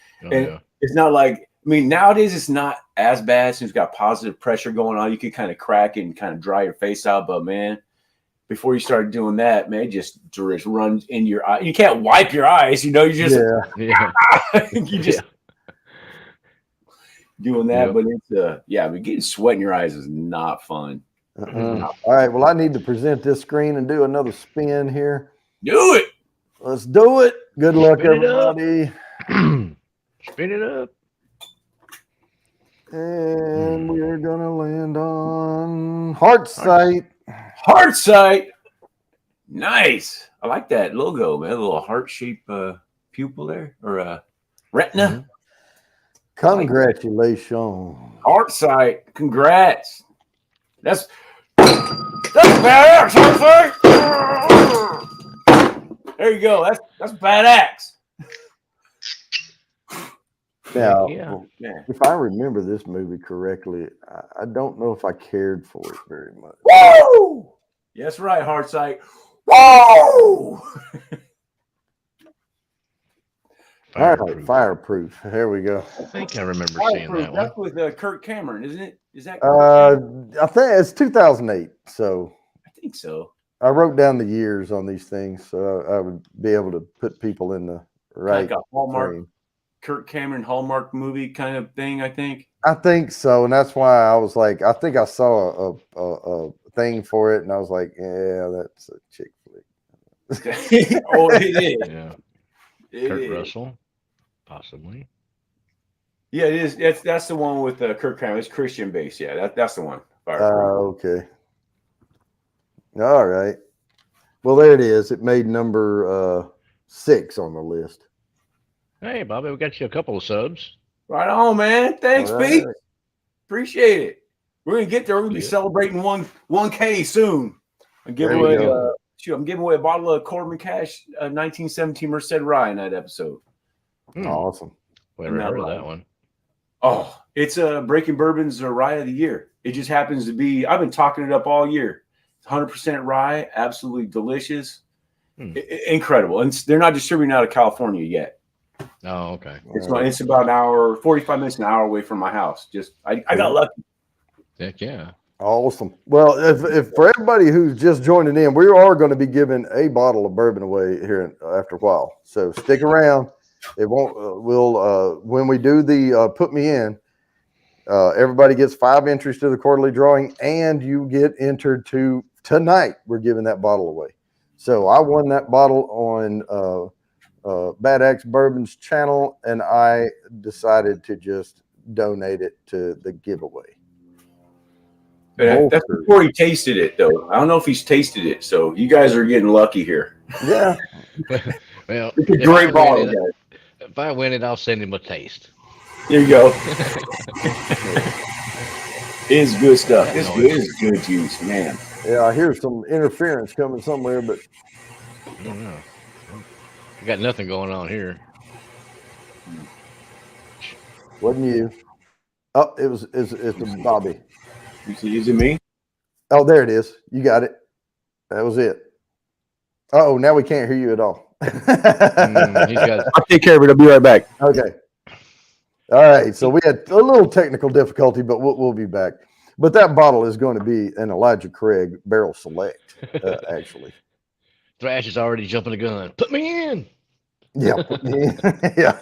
Speaker 3: not like, I mean, nowadays it's not as bad since you've got positive pressure going on. You can kind of crack it and kind of dry your face out, but man, before you start doing that, man, it just runs in your eye. You can't wipe your eyes, you just you just doing that, but it's I mean, getting sweat in your eyes is not fun.
Speaker 1: All right, well, I need to present this screen and do another spin here.
Speaker 3: Do it.
Speaker 1: Let's do it. Good luck, everybody.
Speaker 2: Spin it up.
Speaker 1: And we're gonna land on heart sight.
Speaker 3: Heart sight. Nice. I like that logo, man. A little heart-shaped pupil there, or retina.
Speaker 1: Congratulations.
Speaker 3: Heart sight. Congrats. That's badass, Heart sight. There you go. That's BAD AXE.
Speaker 1: Now, if I remember this movie correctly, I don't know if I cared for it very much.
Speaker 3: Woo! Yes, right, Heart sight. Whoa!
Speaker 1: All right, fireproof. Here we go.
Speaker 2: I think I remember seeing that one.
Speaker 3: That's with Kirk Cameron, isn't it? Is that?
Speaker 1: I think it's 2008. So
Speaker 3: I think so.
Speaker 1: I wrote down the years on these things, so I would be able to put people in the right.
Speaker 3: Like a Hallmark, Kirk Cameron Hallmark movie kind of thing. I think
Speaker 1: so, and that's why I was like, I think I saw a thing for it, and I was like, yeah, that's a chick flick.
Speaker 3: Oh, it is.
Speaker 2: Yeah. Kurt Russell, possibly.
Speaker 3: Yeah, it is. That's the one with Kirk Cameron. It's Christian based. Yeah, that's the one.
Speaker 1: Okay. All right. Well, there it is. It made number 6 on the list.
Speaker 2: Hey, Bobby, we got you a couple of subs.
Speaker 3: Right on, man. Thanks, Pete. Appreciate it. We're gonna get there. We're gonna be celebrating 1K soon. I'm giving away a bottle of Corbin Cash 1917 Merced Rye in that episode.
Speaker 1: Awesome.
Speaker 2: Well, I never heard of that one.
Speaker 3: Oh, it's Breaking Bourbon's Rye of the Year. It just happens to be. I've been talking it up all year. 100% rye, absolutely delicious, incredible. And they're not distributing out of California yet.
Speaker 2: Oh, okay.
Speaker 3: It's about an hour, 45 minutes, an hour away from my house. Just I got lucky.
Speaker 2: Heck yeah.
Speaker 1: Awesome. Well, if for everybody who's just joining in, we are going to be giving a bottle of bourbon away here after a while. So stick around. It won't. We'll when we do the put me in. Everybody gets 5 entries to the quarterly drawing, and you get entered to tonight. We're giving that bottle away. So I won that bottle on BAD AXE Bourbon's channel, and I decided to just donate it to the giveaway.
Speaker 3: That's before he tasted it, though. I don't know if he's tasted it, so you guys are getting lucky here.
Speaker 1: Yeah.
Speaker 2: Well,
Speaker 3: it's a great bottle, guys.
Speaker 2: If I win it, I'll send him a taste.
Speaker 3: There you go. It's good stuff. It's good. It's good juice, man.
Speaker 1: Yeah, I hear some interference coming somewhere, but
Speaker 2: I don't know. We got nothing going on here.
Speaker 1: Wasn't you? Oh, it's Bobby.
Speaker 3: You see, is it me?
Speaker 1: Oh, there it is. You got it. That was it. Oh, now we can't hear you at all.
Speaker 3: I'll take care of it. I'll be right back.
Speaker 1: Okay. All right. So we had a little technical difficulty, but we'll be back. But that bottle is going to be an Elijah Craig Barrel Select, actually.
Speaker 2: Thrash is already jumping the gun. Put me in.
Speaker 1: Yeah. Yeah.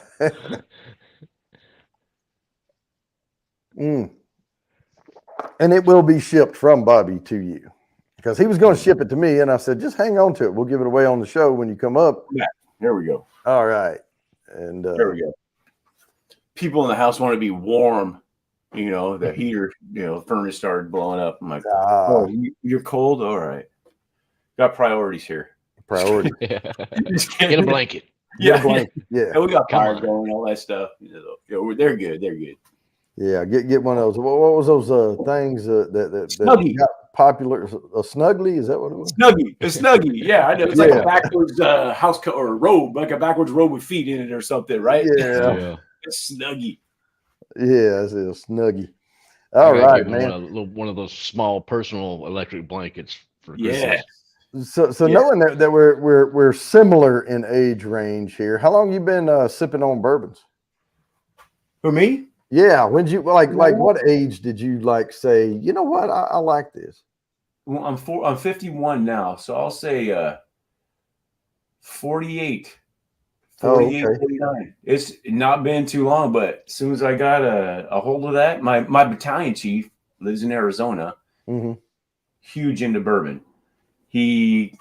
Speaker 1: And it will be shipped from Bobby to you, because he was going to ship it to me, and I said, just hang on to it. We'll give it away on the show when you come up.
Speaker 3: Yeah. There we go.
Speaker 1: All right. And
Speaker 3: there we go. People in the house want to be warm. You know, the heater, furnace started blowing up. I'm like, oh, you're cold? All right. Got priorities here.
Speaker 1: Priorities.
Speaker 2: Get a blanket.
Speaker 3: Yeah.
Speaker 1: Get a blanket. Yeah.
Speaker 3: And we got fire going, all that stuff. They're good. They're good.
Speaker 1: Yeah. Get one of those. What was those things that got popular? A Snuggly? Is that what it was?
Speaker 3: Snuggie. A Snuggie. Yeah, I know. It's like a backwards house coat or robe, like a backwards robe with feet in it or something, right?
Speaker 1: Yeah.
Speaker 3: It's Snuggie.
Speaker 1: Yeah, it's a Snuggie. All
Speaker 2: I gotta
Speaker 1: right,
Speaker 2: give him
Speaker 1: man.
Speaker 2: one of those small personal electric blankets for
Speaker 3: Yeah.
Speaker 2: Christmas.
Speaker 1: So
Speaker 3: Yeah.
Speaker 1: knowing that we're similar in age range here, how long you been sipping on bourbons?
Speaker 3: For me,
Speaker 1: Yeah, when you like
Speaker 3: Well,
Speaker 1: what age did you like say, you know what, I like this?
Speaker 3: well, I'm 51 now, so I'll say 48,
Speaker 1: Oh,
Speaker 3: 48,
Speaker 1: okay.
Speaker 3: 49. It's not been too long, but as soon as I got a hold of that, my battalion chief lives in Arizona,
Speaker 1: Hmm.
Speaker 3: huge into bourbon. We've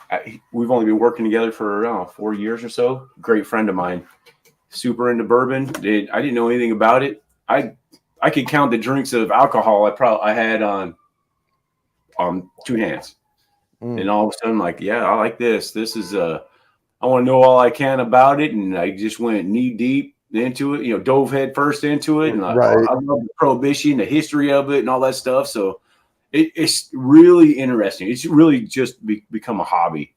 Speaker 3: only been working together for, I don't know, 4 years or so. Great friend of mine, super into bourbon. I didn't know anything about it. I could count the drinks of alcohol I had on two hands. And all of a sudden, like, yeah, I like this. This is I want to know all I can about it, and I just went knee deep into it. Dove head first into it, and I
Speaker 1: Right.
Speaker 3: love the prohibition, the history of it, and all that stuff. So it's really interesting. It's really just become a hobby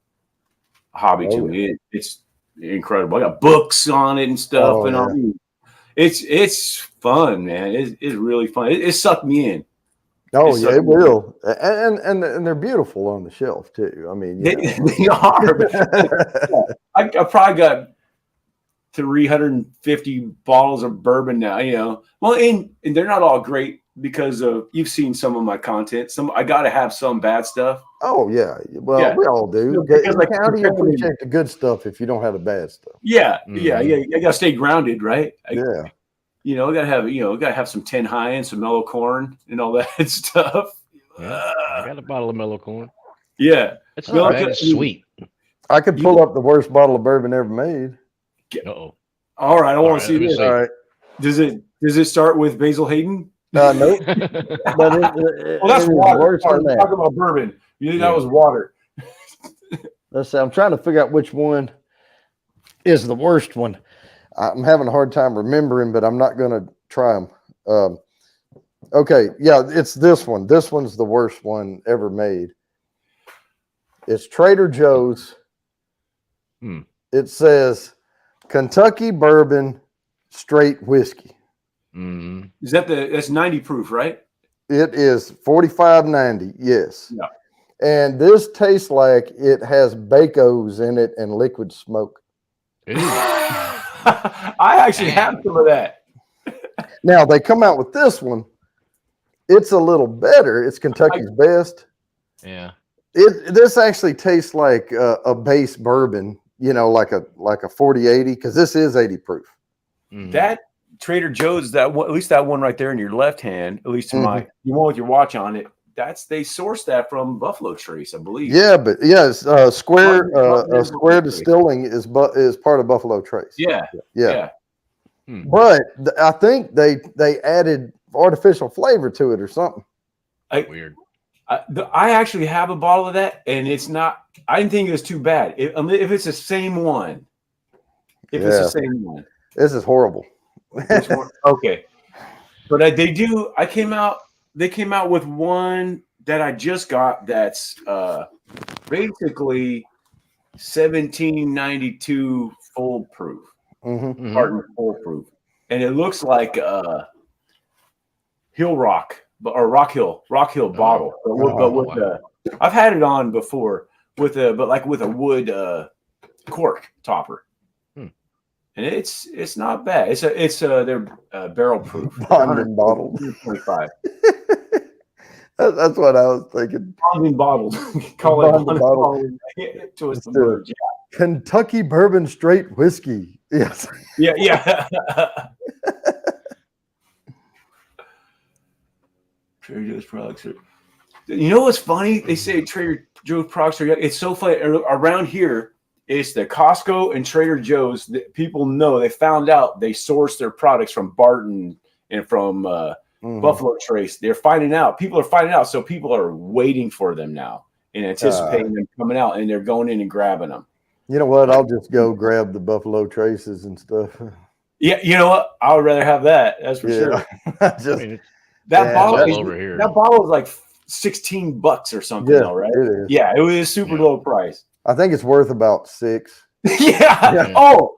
Speaker 3: to
Speaker 1: Oh,
Speaker 3: me. It's incredible. I got books on it and stuff,
Speaker 1: oh
Speaker 3: and all.
Speaker 1: yeah.
Speaker 3: It's fun, man. It's really fun. It sucked me in.
Speaker 1: Oh
Speaker 3: It
Speaker 1: yeah,
Speaker 3: sucked
Speaker 1: it
Speaker 3: me in.
Speaker 1: will. And they're beautiful on the shelf too. I mean, you
Speaker 3: They,
Speaker 1: know.
Speaker 3: they are. But yeah, I probably got 350 bottles of bourbon now. Well, and they're not all great because of you've seen some of my content. I got to have some bad stuff.
Speaker 1: Oh yeah. Well,
Speaker 3: Yeah,
Speaker 1: we all do.
Speaker 3: because like
Speaker 1: How do you appreciate the good stuff if you don't have the bad stuff?
Speaker 3: yeah.
Speaker 2: Mhm.
Speaker 3: I got to stay grounded, right?
Speaker 1: Yeah.
Speaker 3: I gotta have some tin high and some mellow corn and all that stuff.
Speaker 2: Yeah, I got a bottle of mellow corn.
Speaker 3: Yeah.
Speaker 2: It's
Speaker 1: All
Speaker 2: not
Speaker 1: right.
Speaker 2: bad. It's sweet.
Speaker 1: I could pull up the worst bottle of bourbon ever made.
Speaker 2: Uh-oh.
Speaker 3: All right, I
Speaker 2: All
Speaker 3: want
Speaker 2: right,
Speaker 3: to see
Speaker 2: let me
Speaker 3: this.
Speaker 2: see.
Speaker 1: All right.
Speaker 3: Does it start with Basil Hayden?
Speaker 1: Nope. But
Speaker 3: Well, that's
Speaker 1: it is
Speaker 3: water.
Speaker 1: worse
Speaker 3: Sorry,
Speaker 1: than
Speaker 3: we're
Speaker 1: that.
Speaker 3: talking about bourbon. You think that
Speaker 2: Yeah.
Speaker 3: was water?
Speaker 1: Let's see. I'm trying to figure out which one is the worst one. I'm having a hard time remembering, but I'm not going to try them. Okay. Yeah, it's this one. This one's the worst one ever made. It's Trader Joe's.
Speaker 2: Hmm.
Speaker 1: It says Kentucky bourbon straight whiskey.
Speaker 2: Mhm.
Speaker 3: Is that's 90 proof, right?
Speaker 1: It is 45.90. Yes.
Speaker 3: Yeah.
Speaker 1: And this tastes like it has Bacos in it and liquid smoke.
Speaker 2: Ooh.
Speaker 3: I actually have
Speaker 2: Dang.
Speaker 3: some of that.
Speaker 1: Now they come out with this one. It's a little better. It's Kentucky's best.
Speaker 2: Yeah.
Speaker 1: This actually tastes like a base bourbon, like a 40-80, because this is 80 proof.
Speaker 2: Mhm.
Speaker 3: That Trader Joe's, at least that one right there in your left hand, at least to my you one with your watch on it. They sourced that from Buffalo Trace, I believe.
Speaker 1: Yeah, but yes, Square
Speaker 3: Buffalo Trace.
Speaker 1: Distilling is part of Buffalo Trace.
Speaker 3: Yeah.
Speaker 1: Yeah.
Speaker 3: Yeah.
Speaker 1: But I think they added artificial flavor to it or something.
Speaker 2: Weird.
Speaker 3: I actually have a bottle of that, and it's not. I didn't think it was too bad. If it's the same one, it's the same one.
Speaker 1: This is horrible.
Speaker 3: Which one? Okay, but they do. They came out with one that I just got. That's basically 1792 full proof,
Speaker 1: Mm-hmm.
Speaker 3: carton full proof, and it looks like Hill Rock or Rock Hill bottle, but with
Speaker 2: wow.
Speaker 3: I've had it on before with a wood cork topper. And it's not bad. They're barrel proof.
Speaker 1: Bonding bottles.
Speaker 3: 25.
Speaker 1: That's what I was thinking.
Speaker 3: Bonding bottles. Call it
Speaker 1: Bonding bottle.
Speaker 3: Twist the words.
Speaker 1: Kentucky bourbon straight whiskey. Yes.
Speaker 3: Yeah. Trader Joe's products are. You know what's funny? They say Trader Joe's products are. It's so funny around here. It's the Costco and Trader Joe's that people know. They found out they source their products from Barton and from Buffalo Trace. They're finding out. People are finding out. So people are waiting for them now and anticipating them coming out, and they're going in and grabbing them.
Speaker 1: You know what? I'll just go grab the Buffalo Traces and stuff.
Speaker 3: Yeah, you know what? I would rather have that. That's for sure. That bottle is like $16 or something, though, right?
Speaker 1: It is.
Speaker 3: Yeah, it was super low price.
Speaker 1: I think it's worth about $6.
Speaker 3: Yeah. Oh,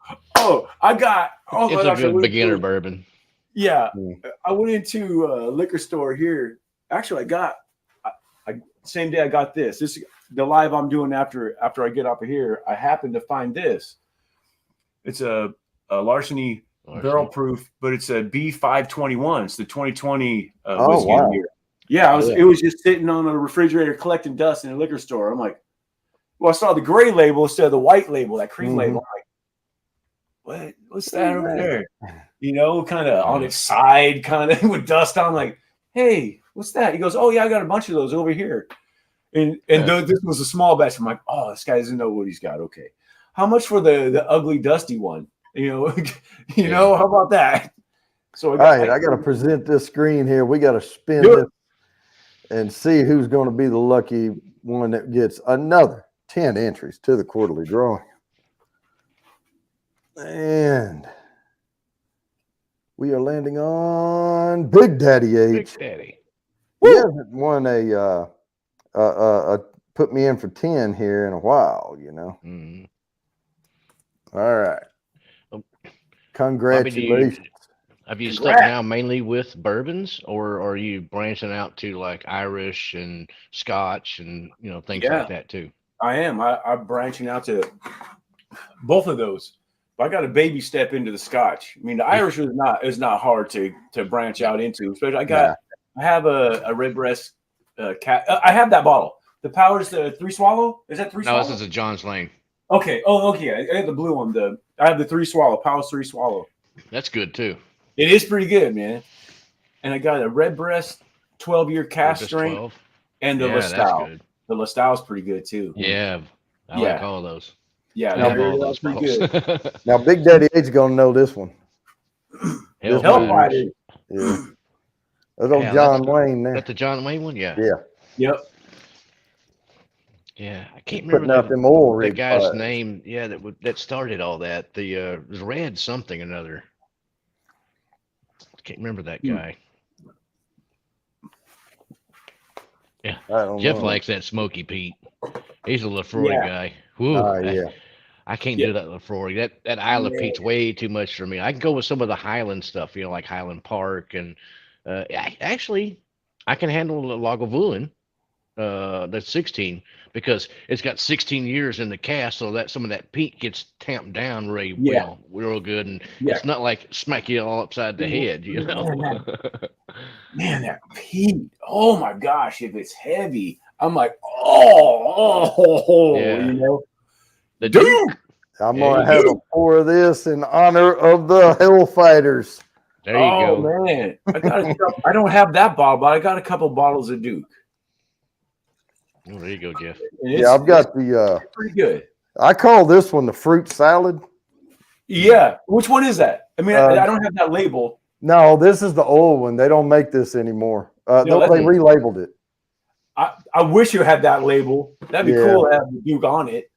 Speaker 3: I got.
Speaker 2: It's a good beginner bourbon.
Speaker 3: Yeah,
Speaker 1: Mm.
Speaker 3: I went into a liquor store here. Actually, I same day I got this. This the live I'm doing after I get off of here. I happened to find this. It's a larceny barrel proof, but it's a B521. It's the 2020 whiskey
Speaker 1: wow.
Speaker 3: year. Yeah,
Speaker 1: Yeah.
Speaker 3: it was just sitting on a refrigerator collecting dust in a liquor store. I'm like, well, I saw the gray label instead of the white label, that cream label. I'm like, what's that over there? You know, kind of on its side, kind of with dust on. I'm like, hey, what's that? He goes, oh yeah, I got a bunch of those over here. And this was a small batch. I'm like, oh, this guy doesn't know what he's got. Okay, how much for the ugly dusty one? You know, how about that? So
Speaker 1: I got to present this screen here. We got to spin this and see who's going to be the lucky one that gets another 10 entries to the quarterly drawing. And we are landing on Big Daddy H.
Speaker 2: Big Daddy.
Speaker 1: He hasn't won a put me in for 10 here in a while, you know.
Speaker 2: Mm-hmm.
Speaker 1: All right. Congratulations.
Speaker 2: Have you stuck now mainly with bourbons, or are you branching out to like Irish and Scotch and things like that too?
Speaker 3: I am. I'm branching out to both of those. But I got to baby step into the Scotch. I mean, the Irish is not hard to branch out into. Especially I have a Redbreast cat. I have that bottle. The Powers, the 3 Swallow. Is that 3 Swallow?
Speaker 2: No, this is a John's Lane.
Speaker 3: Okay. Oh, okay. I have the blue one. I have the 3 Swallow. Powers 3 Swallow.
Speaker 2: That's good too.
Speaker 3: It is pretty good, man. And I got a Redbreast 12-year cast strength and the LaSalle. The LaSalle is pretty good too.
Speaker 2: Yeah, I like all those.
Speaker 3: Yeah,
Speaker 2: that's
Speaker 3: pretty good.
Speaker 1: Now, Big Daddy H gonna know this one.
Speaker 3: Hellfighters.
Speaker 1: Yeah. That's old John Wayne there.
Speaker 2: That's the John Wayne one, yeah.
Speaker 1: Yeah.
Speaker 3: Yep.
Speaker 2: Yeah, I can't remember the guy's name. Yeah, that started all that. The was Red something or another. I can't remember that guy. Yeah, Jeff likes that Smoky Pete. He's a Lefroy guy. Woo, I can't do that Lefroy. That Isle of Pete's way too much for me. I can go with some of the Highland stuff, like Highland Park, and actually, I can handle the Lagavulin. That's 16 because it's got 16 years in the cast, so that some of that peat gets tamped down real good, and it's not like smack you all upside the head,
Speaker 3: Man, that peat! Oh my gosh, if it's heavy, I'm like,
Speaker 2: The Duke.
Speaker 1: I'm gonna have a pour of this in honor of the Hellfighters.
Speaker 2: There you go.
Speaker 3: Oh man, I don't have that bottle, but I got a couple bottles of Duke.
Speaker 2: Oh, there you go, Jeff.
Speaker 1: Yeah, I've got the
Speaker 3: pretty good.
Speaker 1: I call this one the fruit salad.
Speaker 3: Yeah, which one is that? I mean, I don't have that label.
Speaker 1: No, this is the old one. They don't make this anymore. They relabeled it.
Speaker 3: I wish you had that label. That'd be cool to have the Duke on it.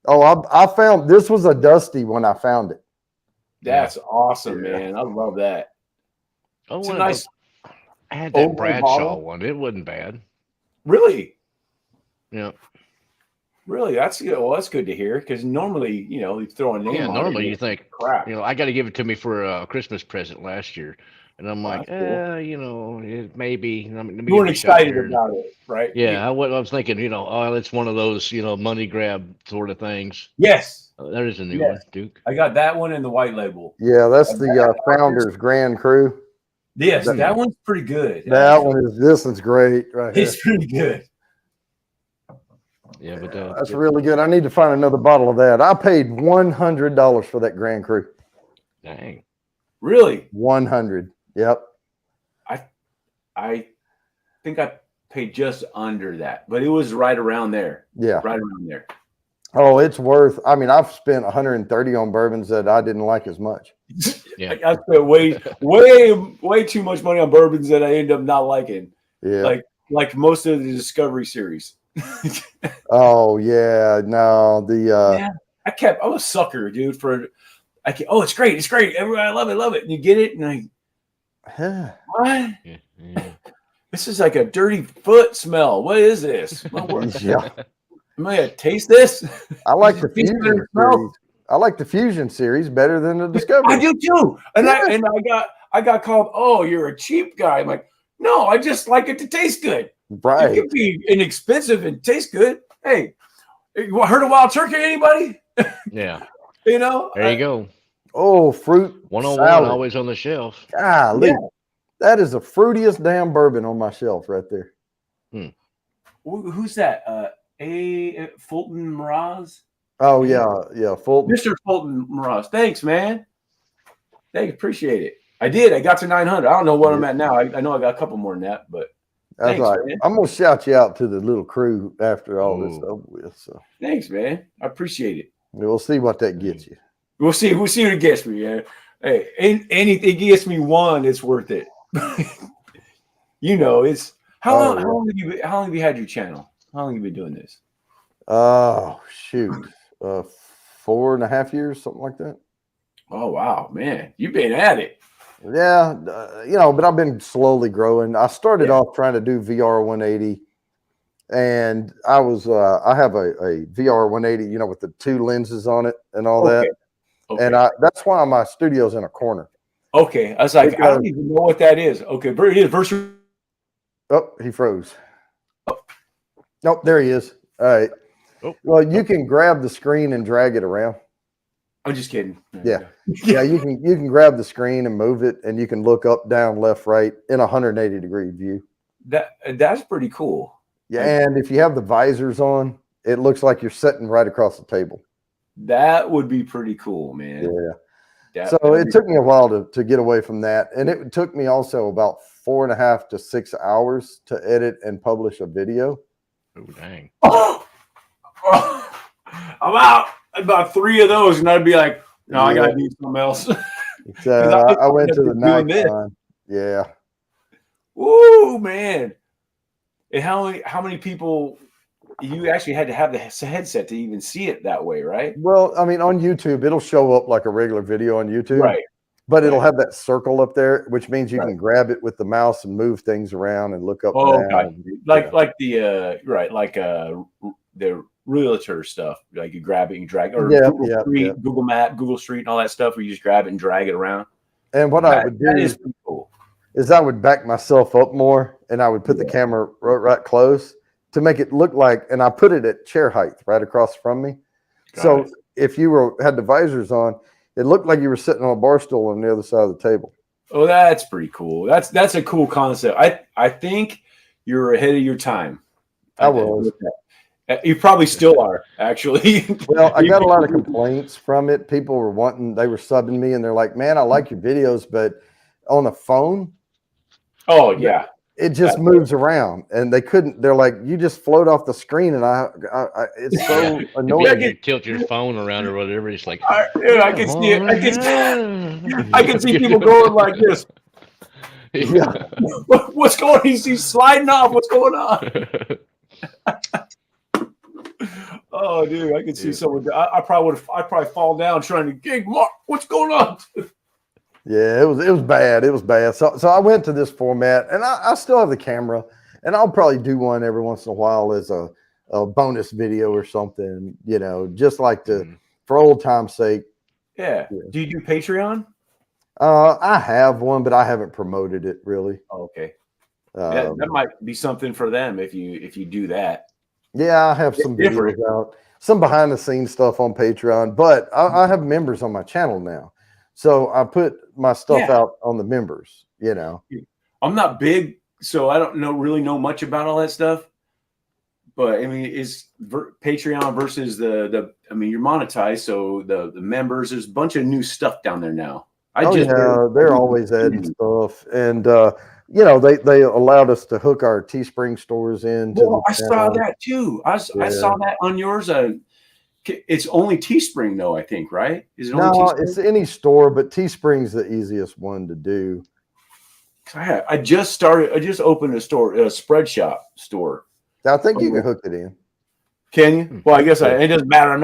Speaker 1: Oh, I found this was a dusty when I found it.
Speaker 3: That's awesome, man. I love that.
Speaker 2: Oh,
Speaker 3: it's a nice.
Speaker 2: I had that Bradshaw one. It wasn't bad.
Speaker 3: Really?
Speaker 2: Yeah.
Speaker 3: Really? That's good. Well, that's good to hear because normally, you throw a name on it.
Speaker 2: Yeah, normally you think,
Speaker 3: crap.
Speaker 2: I got to give it to me for a Christmas present last year. And I'm like, it maybe.
Speaker 3: You weren't excited about it, right?
Speaker 2: Yeah, I was thinking, it's one of those, money grab sort of things.
Speaker 3: Yes.
Speaker 2: There is a new one, Duke.
Speaker 3: I got that one and the white label.
Speaker 1: Yeah, that's the Founders Grand Cru.
Speaker 3: Yes, that one's pretty good.
Speaker 1: This one's great right here.
Speaker 3: It's pretty good.
Speaker 2: Yeah, but
Speaker 1: that's really good. I need to find another bottle of that. I paid $100 for that Grand Cru.
Speaker 2: Dang.
Speaker 3: Really?
Speaker 1: 100. Yep.
Speaker 3: I think I paid just under that, but it was right around there.
Speaker 1: Yeah.
Speaker 3: Right around there.
Speaker 1: Oh, it's worth. I mean, I've spent 130 on bourbons that I didn't like as much.
Speaker 2: Yeah.
Speaker 3: I spent way too much money on bourbons that I end up not liking.
Speaker 1: Yeah.
Speaker 3: Like most of the Discovery series.
Speaker 1: Oh yeah, no,
Speaker 3: I'm a sucker, dude. It's great. Everybody, I love it. And you get it, and what?
Speaker 2: Yeah.
Speaker 3: This is like a dirty foot smell. What is this?
Speaker 1: Yeah.
Speaker 3: Am I gonna taste this?
Speaker 1: I like the Fusion series. I like the Fusion series better than the Discovery.
Speaker 3: I do too. And I I got called, oh, you're a cheap guy. I'm like, no, I just like it to taste good.
Speaker 1: Right.
Speaker 3: It can be inexpensive and taste good. Hey, you heard of wild turkey? Anybody?
Speaker 2: Yeah.
Speaker 3: You know,
Speaker 2: There you go.
Speaker 1: Oh, fruit
Speaker 2: 101
Speaker 1: salad.
Speaker 2: always on the shelf.
Speaker 1: Golly.
Speaker 3: Yeah.
Speaker 1: That is the fruitiest damn bourbon on my shelf right there.
Speaker 3: Who's that? Fulton Mraz?
Speaker 1: Oh, yeah. Fulton.
Speaker 3: Mr. Fulton Mraz. Thanks, man. Thanks, appreciate it. I did. I got to 900. I don't know what I'm at now. I know I got a couple more than that, but
Speaker 1: That's
Speaker 3: thanks,
Speaker 1: right.
Speaker 3: man.
Speaker 1: I'm gonna shout you out to the little crew after all this over with. So
Speaker 3: Thanks, man. I appreciate it.
Speaker 1: we'll see what that gets you.
Speaker 3: We'll see what it gets me. Yeah. Hey, anything gets me one, it's worth it. You know, it's how long have you had your channel? How long have you been doing this?
Speaker 1: Oh shoot, 4.5 years, something like that.
Speaker 3: Oh wow, man, you've been at it.
Speaker 1: Yeah, but I've been slowly growing. I started off trying to do VR 180, and I have a VR 180, with the 2 lenses on it and all that. Okay. And that's why my studio's in a corner.
Speaker 3: Okay, I was like, I don't even know what that is. Okay, it is virtual.
Speaker 1: Oh, he froze. Oh. Nope, there he is. All right. Oh. Well, you can grab the screen and drag it around.
Speaker 3: I'm just kidding.
Speaker 1: Yeah. You can grab the screen and move it, and you can look up, down, left, right in a 180-degree view.
Speaker 3: That's pretty cool.
Speaker 1: Yeah, and if you have the visors on, it looks like you're sitting right across the table.
Speaker 3: That would be pretty cool, man.
Speaker 1: Yeah. So it took me a while to get away from that, and it took me also about 4.5 to 6 hours to edit and publish a video.
Speaker 2: Oh dang!
Speaker 3: I'm out about 3 of those, and I'd be like, no, I gotta do something else.
Speaker 1: I went to the night time. Yeah.
Speaker 3: Woo, man! And how many people? You actually had to have the headset to even see it that way, right?
Speaker 1: Well, I mean, on YouTube, it'll show up like a regular video on YouTube,
Speaker 3: right?
Speaker 1: But it'll have that circle up there, which means you can grab it with the mouse and move things around and look up and down.
Speaker 3: Like the realtor stuff. Like you grab it and drag, or Google Map, Google Street, and all that stuff. Where you just grab it and drag it around.
Speaker 1: And what I would do is I would back myself up more, and I would put the camera right close to make it look like, and I put it at chair height right across from me. So if you had the visors on, it looked like you were sitting on a bar stool on the other side of the table.
Speaker 3: Oh, that's pretty cool. That's a cool concept. I think you're ahead of your time.
Speaker 1: I was.
Speaker 3: You probably still are, actually.
Speaker 1: Well, I got a lot of complaints from it. People were they were subbing me, and they're like, man, I like your videos, but on the phone.
Speaker 3: Oh, yeah.
Speaker 1: It just moves around, and they're like, you just float off the screen, and it's so annoying.
Speaker 2: You tilt your phone around or whatever. It's like,
Speaker 3: I can see it. I can see people going like this.
Speaker 1: Yeah.
Speaker 3: What's going on? He's sliding off. What's going on? Oh, dude, I can see someone. I probably fall down trying to gig. Mark, what's going on?
Speaker 1: Yeah, it was bad. It was bad. So I went to this format, and I still have the camera, and I'll probably do one every once in a while as a bonus video or something, just like for old time's sake.
Speaker 3: Yeah. Do you do Patreon?
Speaker 1: I have one, but I haven't promoted it really.
Speaker 3: Oh, okay. That might be something for them if you do that.
Speaker 1: Yeah, I have some videos out, some behind the scenes stuff on Patreon, but I have members on my channel now. So I put my stuff out on the members,
Speaker 3: I'm not big, so I don't really know much about all that stuff. But I mean, is Patreon versus you're monetized, so the members, there's a bunch of new stuff down there now.
Speaker 1: They're always adding stuff, and they allowed us to hook our Teespring stores in.
Speaker 3: I saw that too. I saw that on yours. It's only Teespring though, I think, right? Is it only Teespring?
Speaker 1: It's any store, but Teespring's the easiest one to do.
Speaker 3: I just opened a spread shop store.
Speaker 1: I think you can hook it in.
Speaker 3: Can you? Well, I guess it doesn't matter.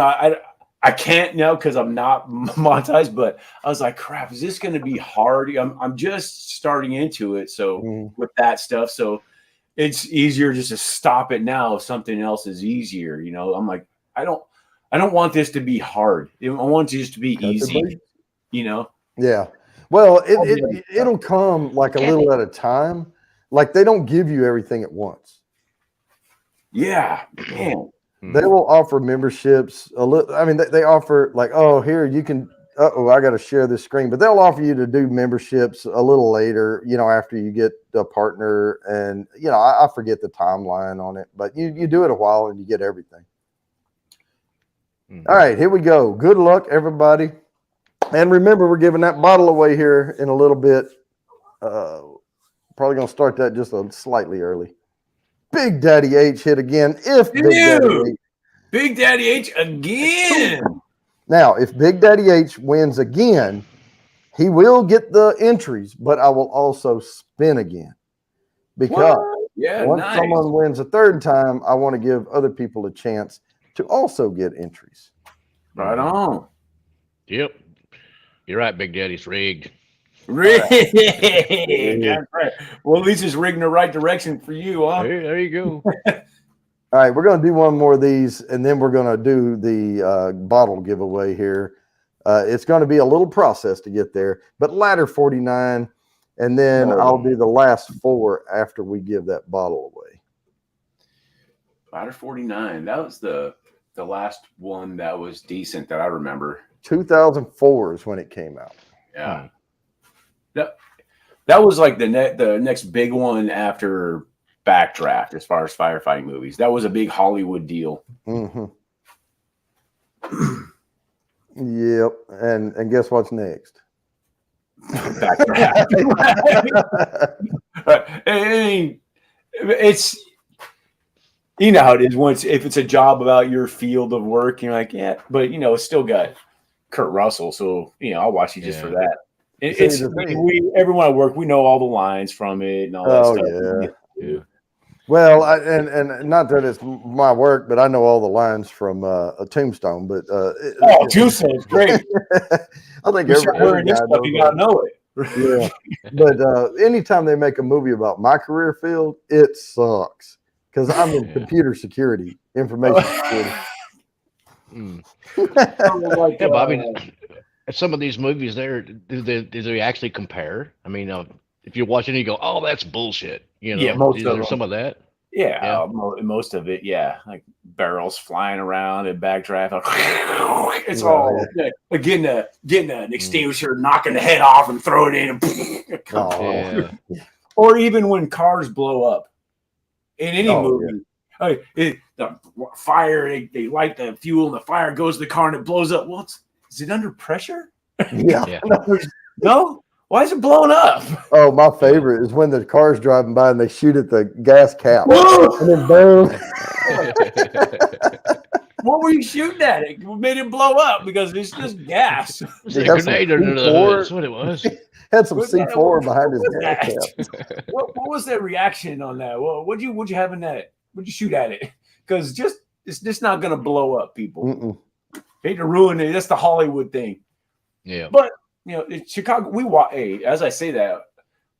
Speaker 3: I can't now because I'm not monetized, but I was like, crap, is this going to be hard? I'm just starting into it. So with that stuff, so it's easier just to stop it now if something else is easier. I'm like, I don't want this to be hard. I want it just to be easy,
Speaker 1: Yeah. Well, it'll come like a little at a time. Like they don't give you everything at once.
Speaker 3: Yeah, man.
Speaker 1: They will offer memberships a little. I mean, they offer like, oh, here you can. I got to share this screen, but they'll offer you to do memberships a little later. After you get a partner, and I forget the timeline on it, but you do it a while and you get everything. All right, here we go. Good luck, everybody. And remember, we're giving that bottle away here in a little bit. Probably going to start that just slightly early. Big Daddy H hit again.
Speaker 3: Big Daddy H again.
Speaker 1: Now, if Big Daddy H wins again, he will get the entries, but I will also spin again. Because once someone wins a third time, I want to give other people a chance to also get entries.
Speaker 3: Right on.
Speaker 2: Yep. You're right, Big Daddy's rigged.
Speaker 3: Rigged. That's right. Well, at least it's rigged in the right direction for you, huh?
Speaker 2: There you go.
Speaker 1: All right, we're going to do one more of these, and then we're going to do the bottle giveaway here. It's going to be a little process to get there, but ladder 49, and then I'll do the last 4 after we give that bottle away.
Speaker 3: Ladder 49. That was the last one that was decent that I remember.
Speaker 1: 2004 is when it came out.
Speaker 3: Yeah. That was like the next big one after Backdraft as far as firefighting movies. That was a big Hollywood deal.
Speaker 1: Mm-hmm. Yep. And guess what's next?
Speaker 3: Backdraft. It's how it is if it's a job about your field of work, you're like, yeah, but it's still got Kurt Russell, so I'll watch you just for that. Everyone at work, we know all the lines from it and all that stuff.
Speaker 1: Yeah. Well, and not that it's my work, but I know all the lines from a Tombstone. But
Speaker 3: Tombstone is great.
Speaker 1: I think
Speaker 3: every guy stuff, you gotta know it.
Speaker 1: Yeah, but anytime they make a movie about my career field, it sucks because I'm in computer security, information security.
Speaker 2: Bobby, some of these movies there, do they actually compare? I mean, if you're watching, you go, "Oh, that's bullshit."
Speaker 3: Most of them.
Speaker 2: Some of that.
Speaker 3: Yeah, most of it. Yeah, like barrels flying around and backdraft. It's all like getting an extinguisher, knocking the head off, and throw it in. Or even when cars blow up in any movie. The fire, they light the fuel, and the fire goes to the car, and it blows up. Well, is it under pressure?
Speaker 1: Yeah.
Speaker 3: No. Why is it blowing up?
Speaker 1: Oh, my favorite is when the car's driving by and they shoot at the gas cap. And then boom.
Speaker 3: What were you shooting at? It made it blow up because it's just gas.
Speaker 2: It's a grenade under the hood. That's what it was.
Speaker 1: Had some C4 behind his gas cap.
Speaker 3: What was the reaction on that? Well, what'd you have in that? What'd you shoot at it? Because it's just not going to blow up, people. Hate to ruin it. That's the Hollywood thing.
Speaker 2: Yeah.
Speaker 3: But in Chicago, we watch. Hey, as I say that,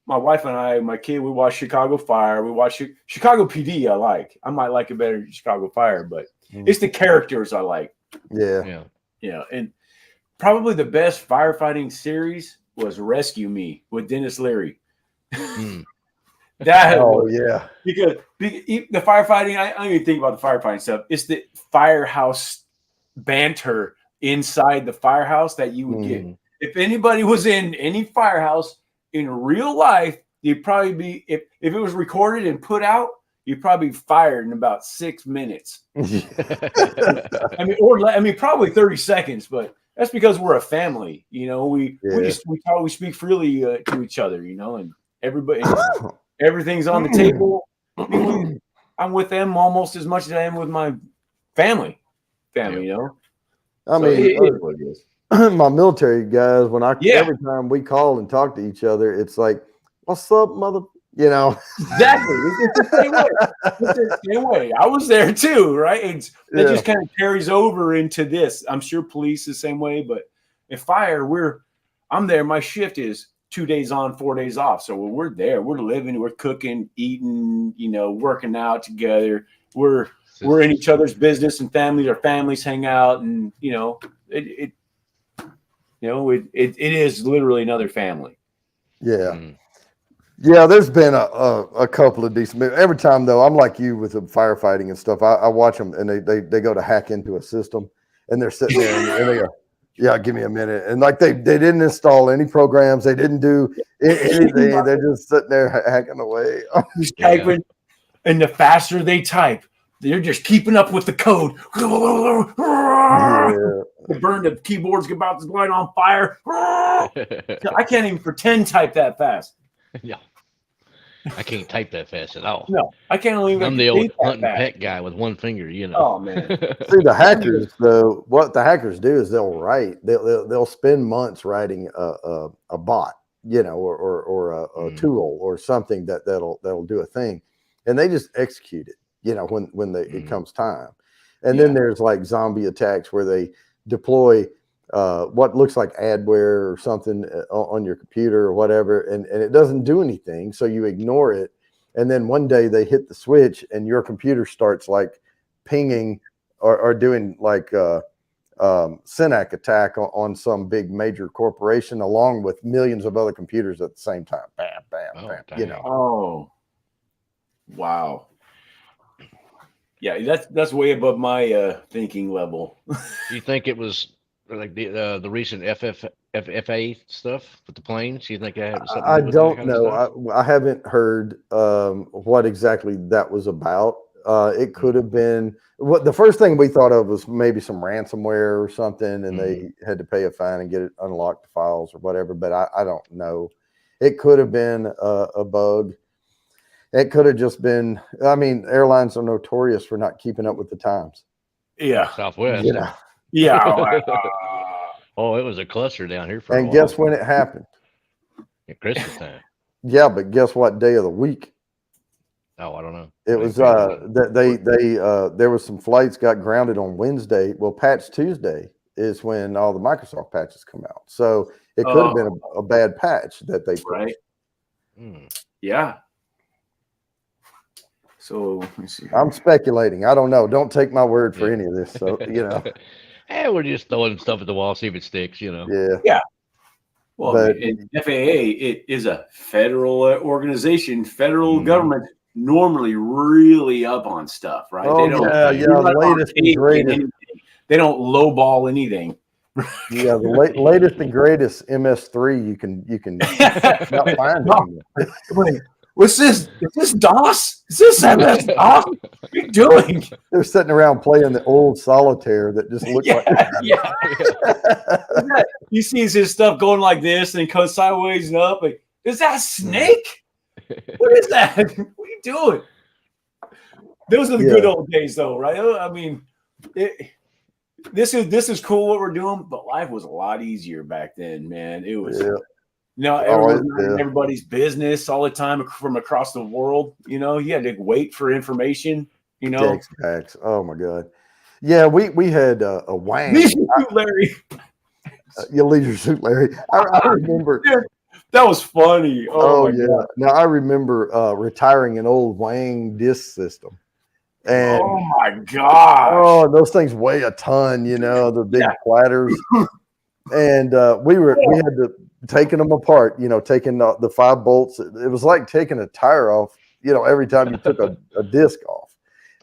Speaker 3: my wife and I, my kid, we watch Chicago Fire. We watch Chicago PD. I might like it better than Chicago Fire, but it's the characters I like.
Speaker 1: Yeah.
Speaker 3: And probably the best firefighting series was Rescue Me with Dennis Leary. Because the firefighting, I don't even think about the firefighting stuff. It's the firehouse banter inside the firehouse that you would get. If anybody was in any firehouse in real life, you'd probably be, if it was recorded and put out, you'd probably be fired in about 6 minutes. Probably 30 seconds, but that's because we're a family. We speak freely to each other, and everybody, everything's on the table. I'm with them almost as much as I am with my family. I mean,
Speaker 1: it is what it is. My military guys, every time we call and talk to each other, it's like, "What's up, mother?"
Speaker 3: Exactly. It's the same way. I was there too, right? It just kind of carries over into this. I'm sure police the same way, but in fire, I'm there. My shift is 2 days on, 4 days off. So we're there. We're living. We're cooking, eating. Working out together. We're in each other's business and families. Our families hang out, and You know, it is literally another family.
Speaker 1: Yeah. Yeah, there's been a couple of decent. Every time though, I'm like you with the firefighting and stuff. I watch them and they go to hack into a system, and they're sitting there and they go, "Yeah, give me a minute." And like they didn't install any programs, they didn't do anything. They're just sitting there hacking away.
Speaker 3: Just typing, and the faster they type, they're just keeping up with the code.
Speaker 1: Yeah.
Speaker 3: The burn the keyboard's about to light on fire. I can't even pretend type that fast.
Speaker 2: Yeah. I can't type that fast at all.
Speaker 3: No, I can't even.
Speaker 2: I'm the old hunting pet guy with one finger, you know.
Speaker 3: Oh man.
Speaker 1: See, the hackers though, what the hackers do is they'll spend months writing a bot, you know, or a tool or something that'll do a thing, and they just execute it, you know, when it comes time. And then there's like zombie attacks where they deploy what looks like adware or something on your computer or whatever, and it doesn't do anything, so you ignore it, and then one day they hit the switch and your computer starts like pinging or doing like Synac attack on some big major corporation along with millions of other computers at the same time. Bam, bam, bam. You know.
Speaker 3: Oh, wow. Yeah, that's way above my thinking level.
Speaker 2: Do you think it was like the recent FFA stuff with the planes? Do you think that had something to
Speaker 1: I
Speaker 2: do with that
Speaker 1: don't
Speaker 2: kind of
Speaker 1: know.
Speaker 2: stuff?
Speaker 1: I haven't heard what exactly that was about. It could have been what the first thing we thought of was maybe some ransomware or something, and they had to pay a fine and get it unlocked the files or whatever. But I don't know. It could have been a bug. It could have just been. I mean, airlines are notorious for not keeping up with the times.
Speaker 3: Yeah,
Speaker 2: Southwest.
Speaker 1: You know.
Speaker 3: Yeah.
Speaker 2: Oh, it was a cluster down here for a
Speaker 1: And
Speaker 2: while.
Speaker 1: guess when it happened?
Speaker 2: At Christmas time.
Speaker 1: Yeah, but guess what day of the week?
Speaker 2: Oh, I don't know.
Speaker 1: It was that there was some flights got grounded on Wednesday. Well, Patch Tuesday is when all the Microsoft patches come out. So it could have been a bad patch that they put.
Speaker 3: Right. Yeah. So let me see.
Speaker 1: I'm speculating. I don't know. Don't take my word for any of this. So you know.
Speaker 2: Hey, we're just throwing stuff at the wall, see if it sticks, you know.
Speaker 1: Yeah.
Speaker 3: Well, but FAA, it is a federal organization. Federal government normally really up on stuff, right?
Speaker 1: Oh,
Speaker 3: they don't,
Speaker 1: latest and greatest.
Speaker 3: They don't lowball anything.
Speaker 1: Yeah, the latest and greatest MS3 you can not find anymore.
Speaker 3: What's this? Is this DOS? Is this MS DOS? What are you doing?
Speaker 1: They're sitting around playing the old solitaire that just looked like
Speaker 3: He sees his stuff going like this and goes sideways and up. Like, is that a snake? What is that? What are you doing? Those are the good old days, though, right? I mean, this is cool what we're doing, but life was a lot easier back then, man. It was. Everybody's business all the time from across the world. You know, you had to wait for information. You know,
Speaker 1: X. Oh my God, yeah. We had a Wang.
Speaker 3: Larry.
Speaker 1: Your leisure suit, Larry. I remember.
Speaker 3: That was funny. Oh my God.
Speaker 1: Now I remember retiring an old Wang disk system. And
Speaker 3: oh my gosh.
Speaker 1: Oh, those things weigh a ton. You know, the big platters. And we had to taking them apart, you know, taking the 5 bolts. It was like taking a tire off, you know, every time you took a disc off.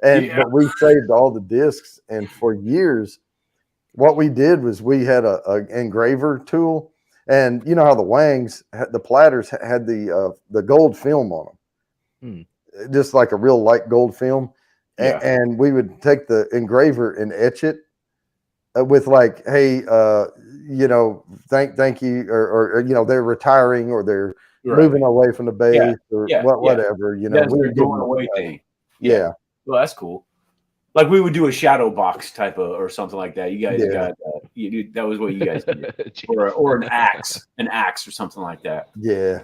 Speaker 1: And but we saved all the discs, and for years, what we did was we had a engraver tool, and you know how the Wangs, the platters had the gold film on them, just like a real light gold film, and we would take the engraver and etch it with like, hey, you know, thank you, or you know, they're retiring or they're moving away from the base or whatever, you know,
Speaker 3: we're going away thing.
Speaker 1: Yeah.
Speaker 3: Well, that's cool. Like we would do a shadow box type of or something like that. You guys got that was what you guys did, or an axe or something like that.
Speaker 1: Yeah.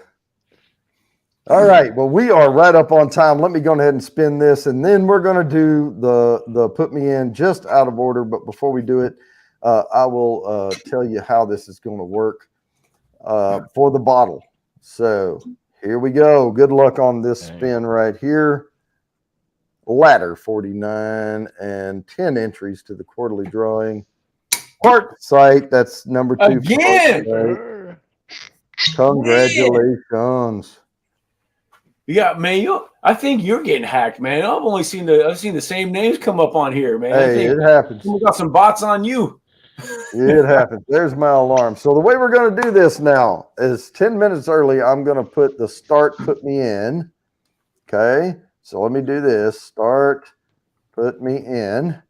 Speaker 1: All right. Well, we are right up on time. Let me go ahead and spin this, and then we're going to do the put me in just out of order. But before we do it, I will tell you how this is going to work for the bottle. So here we go. Good luck on this spin right here. Ladder 49 and 10 entries to the quarterly drawing. Heart Sight, that's number 2.
Speaker 3: Again!
Speaker 2: Sir.
Speaker 1: Congratulations.
Speaker 3: Yeah, man. I think you're getting hacked, man. I've seen the same names come up on here, man. I
Speaker 1: Hey,
Speaker 3: think
Speaker 1: it happens.
Speaker 3: we got some bots on you.
Speaker 1: It happens. There's my alarm. So the way we're going to do this now is 10 minutes early. I'm going to put the start, put me in. Okay. So let me do this. Start, put me in.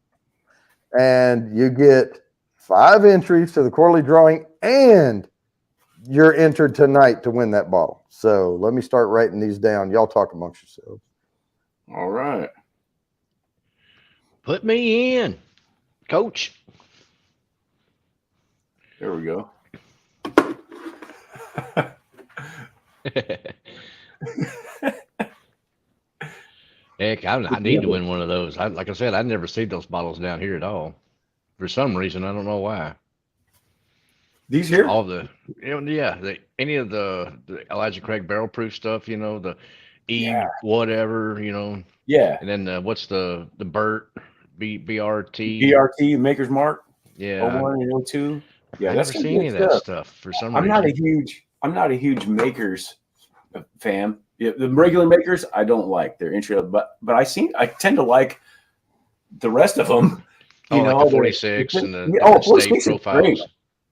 Speaker 1: And you get 5 entries to the quarterly drawing, and you're entered tonight to win that bottle. So let me start writing these down. Y'all talk amongst yourselves.
Speaker 3: All right.
Speaker 2: Put me in, Coach.
Speaker 3: There we go.
Speaker 2: Heck, I need to win one of those. Like I said, I never seen those bottles down here at all. For some reason, I don't know why.
Speaker 3: These here?
Speaker 2: All the, any of the Elijah Craig barrel proof stuff, the whatever,
Speaker 3: Yeah.
Speaker 2: and then what's the Burt BRT
Speaker 3: BRT Maker's Mark.
Speaker 2: Yeah,
Speaker 3: 01 and 02. Yeah,
Speaker 2: I
Speaker 3: that's
Speaker 2: never seen any of that stuff for some
Speaker 3: I'm
Speaker 2: reason.
Speaker 3: not a huge Makers fan. Yeah, the regular Makers I don't like. They're entry level, but I tend to like the rest of them.
Speaker 2: Like the 46 and the stage
Speaker 3: 46 is
Speaker 2: profiles.
Speaker 3: great.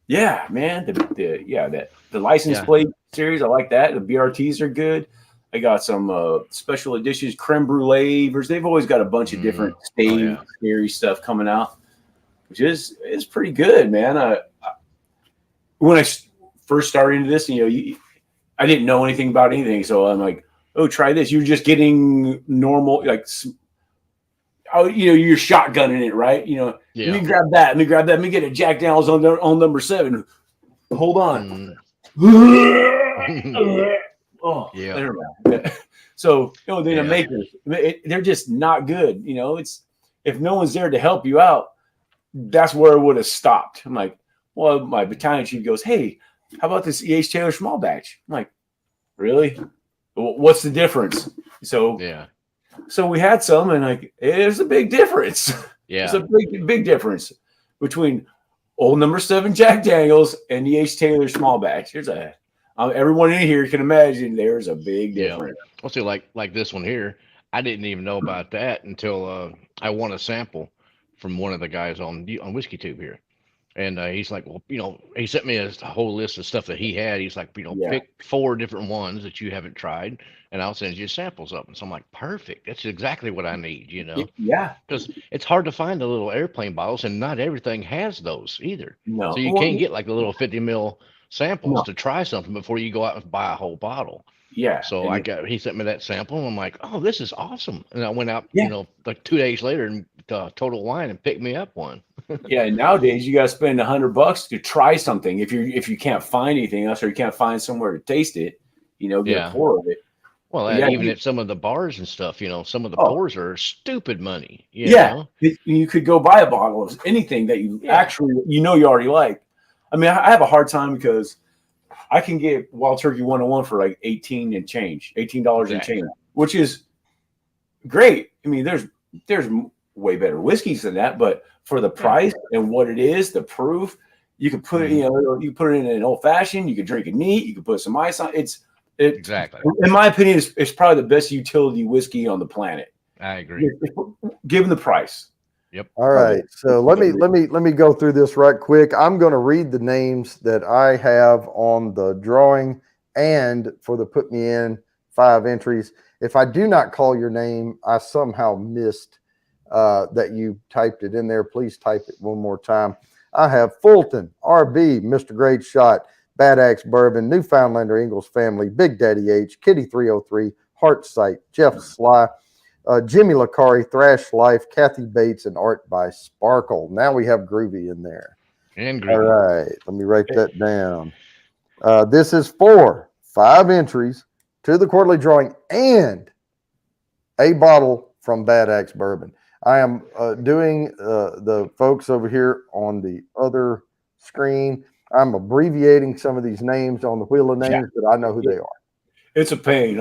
Speaker 3: Yeah, man. The license plate series, I like that. The BRTs are good. I got some special editions, creme brulee. They've always got a bunch of different stage series stuff coming out, which is pretty good, man. When I first started into this, I didn't know anything about anything, so I'm like, oh, try this. You're just getting normal, like, you're shotgunning it, right? Let me grab that. Let me grab that. Let me get a Jack Daniels on number 7. Hold on. Oh, yeah. Never mind. So, the Makers, they're just not good. It's if no one's there to help you out, that's where it would have stopped. I'm like, well, my battalion chief goes, hey, how about this E.H. Taylor small batch? I'm like, really? What's the difference? So we had some, and like, there's a big difference. Yeah, there's a big difference between old number 7 Jack Daniels and E.H. Taylor small batch. Everyone in here can imagine there's a big difference.
Speaker 2: I'll say like this one here. I didn't even know about that until I won a sample from one of the guys on Whiskey Tube here. And he's like, well, he sent me a whole list of stuff that he had. He's like, pick 4 different ones that you haven't tried, and I'll send you samples of them. So I'm like, perfect. That's exactly what I need,
Speaker 3: Yeah.
Speaker 2: Because it's hard to find the little airplane bottles, and not everything has those either.
Speaker 3: No.
Speaker 2: So you can't get like the little 50 ml samples to try something before you go out and buy a whole bottle.
Speaker 3: Yeah.
Speaker 2: So he sent me that sample, and I'm like, oh, this is awesome. And I went out, like 2 days later and Total Wine and picked me up one.
Speaker 3: Yeah, nowadays you got to spend $100 to try something. If you can't find anything else, or you can't find somewhere to taste it, get a pour of it.
Speaker 2: Well, even at some of the bars and stuff, some of the pours are stupid money.
Speaker 3: You could go buy a bottle of anything that you actually you already like. I mean, I have a hard time because I can get Wild Turkey 101 for like $18 and change, which is great. I mean, there's way better whiskeys than that, but for the price and what it is, the proof, you can put it, you put it in an old fashioned, you can drink it neat, you can put some ice on it.
Speaker 2: Exactly.
Speaker 3: In my opinion, it's probably the best utility whiskey on the planet.
Speaker 2: I agree.
Speaker 3: Given the price.
Speaker 2: Yep.
Speaker 1: All right. So let me go through this right quick. I'm going to read the names that I have on the drawing and for the put me in 5 entries. If I do not call your name, I somehow missed that you typed it in there. Please type it one more time. I have Fulton, RB, Mr. Great Shot, Bad Axe Bourbon, Newfoundlander Ingalls Family, Big Daddy H, Kitty 303, Heart Sight, Jeff Sly, Jimmy Lacari, Thrash Life, Kathy Bates, and Art by Sparkle. Now we have Groovy in there.
Speaker 2: And Groovy.
Speaker 1: All right, let me write that down. This is for 5 entries to the quarterly drawing and a bottle from Bad Axe Bourbon. I am doing the folks over here on the other screen. I'm abbreviating some of these names on the wheel of names, but I know who they are.
Speaker 3: It's a pain.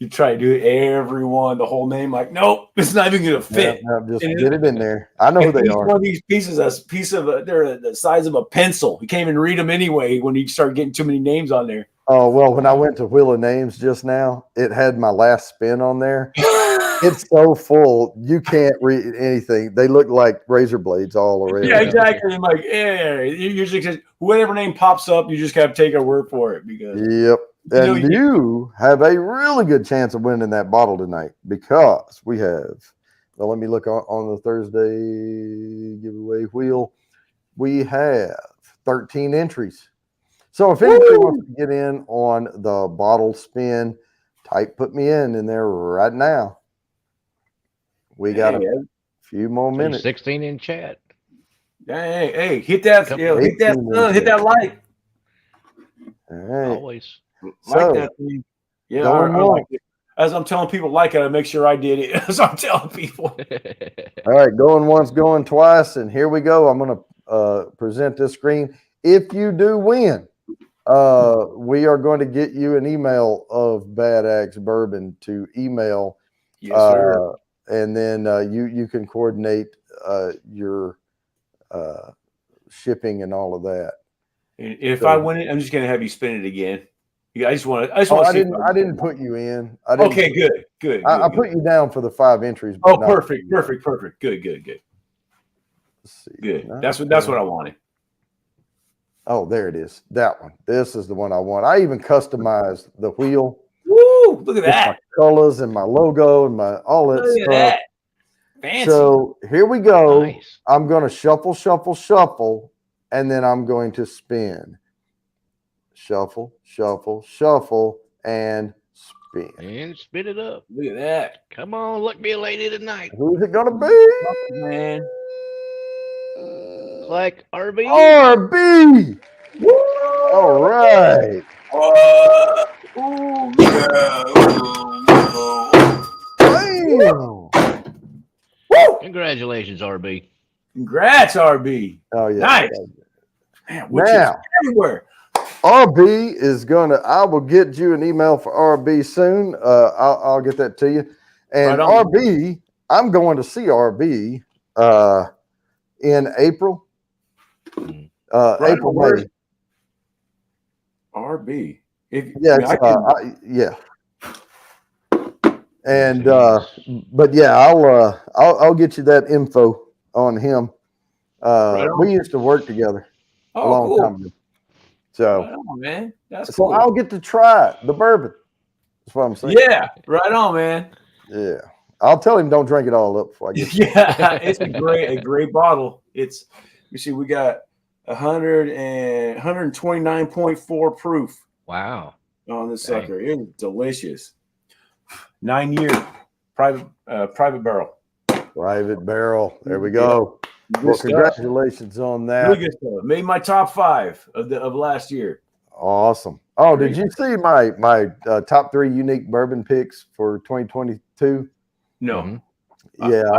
Speaker 3: You try to do everyone, the whole name, like, nope, it's not even gonna fit.
Speaker 1: Just get it in there. I know who they are.
Speaker 3: One of these pieces, they're the size of a pencil. You can't even read them anyway when you start getting too many names on there.
Speaker 1: Oh, well, when I went to Wheel of Names just now, it had my last spin on there. It's so full, you can't read anything. They look like razor blades all around.
Speaker 3: Yeah, exactly. I'm like, yeah, usually just whatever name pops up, you just got to take our word for it because.
Speaker 1: Yep. And you have a really good chance of winning that bottle tonight because we have. Well, let me look on the Thursday giveaway wheel. We have 13 entries. So if anybody wants to get in on the bottle spin, put me in there right now. We got a few more minutes.
Speaker 2: 16 in chat.
Speaker 3: Hey, hit that, hit that like.
Speaker 1: All right.
Speaker 2: Always.
Speaker 3: Like that thing. Yeah, I like it. As I'm telling people like it, I make sure I did it. As I'm telling people.
Speaker 1: All right, going once, going twice, and here we go. I'm going to present this screen. If you do win, we are going to get you an email of Bad Axe Bourbon to email.
Speaker 3: Yes, sir.
Speaker 1: And then you can coordinate your shipping and all of that.
Speaker 3: And if I win it, I'm just going to have you spin it again. I just want to.
Speaker 1: I didn't put you in.
Speaker 3: Okay, good.
Speaker 1: I put you down for the 5 entries.
Speaker 3: Oh, perfect. Good.
Speaker 1: Let's see.
Speaker 3: Good. That's what I wanted.
Speaker 1: Oh, there it is. That one. This is the one I want. I even customized the wheel.
Speaker 3: Woo! Look at that.
Speaker 1: My colors and my logo and all that
Speaker 3: Look
Speaker 1: stuff.
Speaker 3: at that. Fancy.
Speaker 1: So here we go.
Speaker 2: Nice.
Speaker 1: I'm going to shuffle, and then I'm going to spin. Shuffle, and spin.
Speaker 2: And spit it up.
Speaker 3: Look at that.
Speaker 2: Come on, look me a lady tonight.
Speaker 1: Who's it going to be?
Speaker 3: Man.
Speaker 2: Like RB.
Speaker 1: RB. All right. Damn.
Speaker 2: Congratulations, RB.
Speaker 3: Congrats, RB.
Speaker 1: Oh, yeah.
Speaker 3: Nice. Man,
Speaker 1: now,
Speaker 3: everywhere.
Speaker 1: RB is I will get you an email for RB soon. I'll get that to you. And right RB, I'm going to see RB in April. April, May.
Speaker 3: RB.
Speaker 1: Yeah. And but yeah, I'll get you that info on him. We used to work together a long time ago. So,
Speaker 3: right on, man. That's
Speaker 1: cool. I'll get to try the bourbon. That's what I'm saying.
Speaker 3: Yeah, right on, man.
Speaker 1: Yeah, I'll tell him don't drink it all up before I get.
Speaker 3: Yeah, it's a great bottle. It's you see, we got 129.4 proof.
Speaker 2: Wow.
Speaker 3: On this sucker, it is delicious. 9-year private barrel.
Speaker 1: Private barrel. There we go. Well, congratulations on that.
Speaker 3: Made my top 5 of last year.
Speaker 1: Awesome. Oh, did you see my top 3 unique bourbon picks for 2022?
Speaker 3: No.
Speaker 1: Yeah,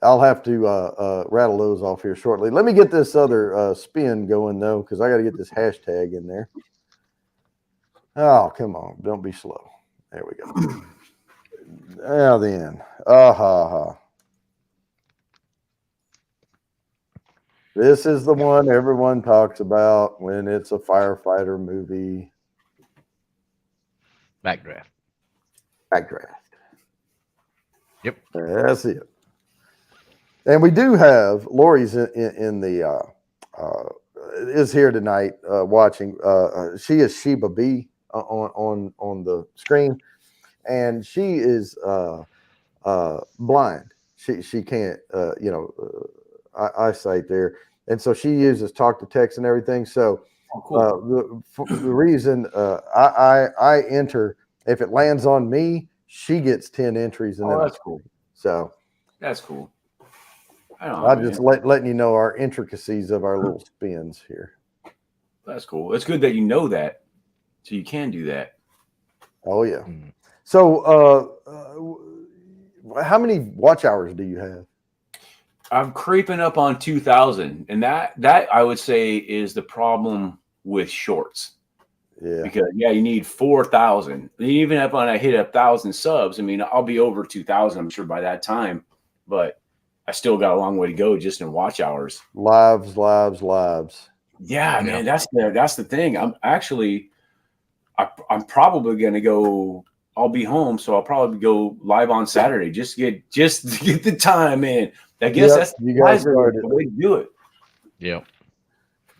Speaker 1: I'll have to rattle those off here shortly. Let me get this other spin going though, because I got to get this hashtag in there. Oh, come on! Don't be slow. There we go. Now then, This is the one everyone talks about when it's a firefighter movie.
Speaker 2: Backdraft. Yep.
Speaker 1: That's it. And we do have Lori's in the is here tonight watching. She is Sheba B on the screen, and she is blind. She can't eyesight there, and so she uses talk to text and everything. So the reason I enter, if it lands on me, she gets 10 entries, and then
Speaker 3: that's cool.
Speaker 1: So
Speaker 3: that's cool.
Speaker 1: I'm just letting you know our intricacies of our little spins here.
Speaker 3: That's cool. It's good that you know that, so you can do that.
Speaker 1: Oh yeah. So how many watch hours do you have?
Speaker 3: I'm creeping up on 2,000, and that I would say is the problem with shorts.
Speaker 1: Yeah.
Speaker 3: Because you need 4,000. Even if when I hit 1,000 subs, I mean, I'll be over 2,000, I'm sure by that time. But I still got a long way to go just in watch hours.
Speaker 1: Lives.
Speaker 3: Yeah, man, that's the thing. I'm probably gonna go. I'll be home, so I'll probably go live on Saturday just to get the time in. I guess that's
Speaker 1: you got to start
Speaker 3: the way to do it.
Speaker 2: Yep.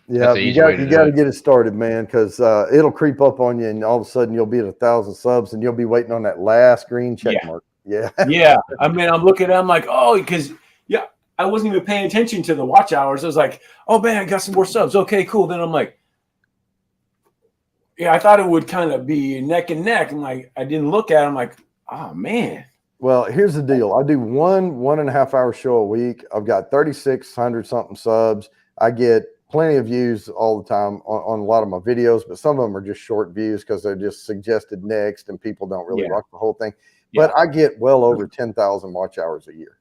Speaker 1: Yeah, you got to get it started, man, because it'll creep up on you, and all of a sudden you'll be at 1,000 subs, and you'll be waiting on that last green check mark. Yeah,
Speaker 3: yeah. I mean, I'm looking at, I'm like, oh, because I wasn't even paying attention to the watch hours. I was like, oh man, I got some more subs. Okay, cool. Then I'm like, I thought it would kind of be neck and neck. I'm like, I didn't look at it. I'm like, oh man.
Speaker 1: Well, here's the deal. I do 1.5 hour show a week. I've got 3,600 something subs. I get plenty of views all the time on a lot of my videos, but some of them are just short views because they're just suggested next and people don't really watch the whole thing. But I get well over 10,000 watch hours a year.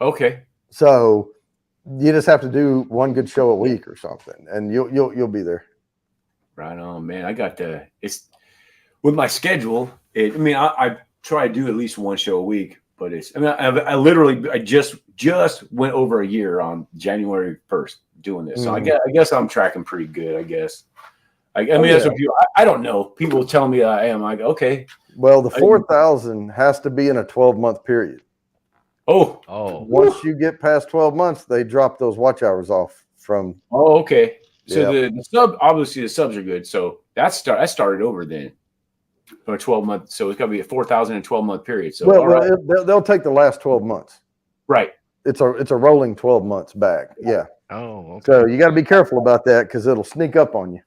Speaker 3: Okay.
Speaker 1: So you just have to do one good show a week or something, and you'll be there. Right
Speaker 3: on, man. I got it's with my schedule. I try to do at least one show a week, but I just went over a year on January 1st doing this. So I guess I'm tracking pretty good, I guess. That's what people, I don't know. People tell me I am. I go, okay.
Speaker 1: Well, the 4,000 has to be in a 12-month period.
Speaker 3: Oh.
Speaker 1: Once you get past 12 months, they drop those watch hours off from.
Speaker 3: Oh, okay. So the sub, obviously the subs are good. So that started over then. For a 12-month. So it's got to be a 4,000 and 12-month period. So
Speaker 1: they'll take the last 12 months.
Speaker 3: Right.
Speaker 1: It's a rolling 12 months back. Yeah.
Speaker 2: Oh, okay.
Speaker 1: So you got to be careful about that because it'll sneak up on you.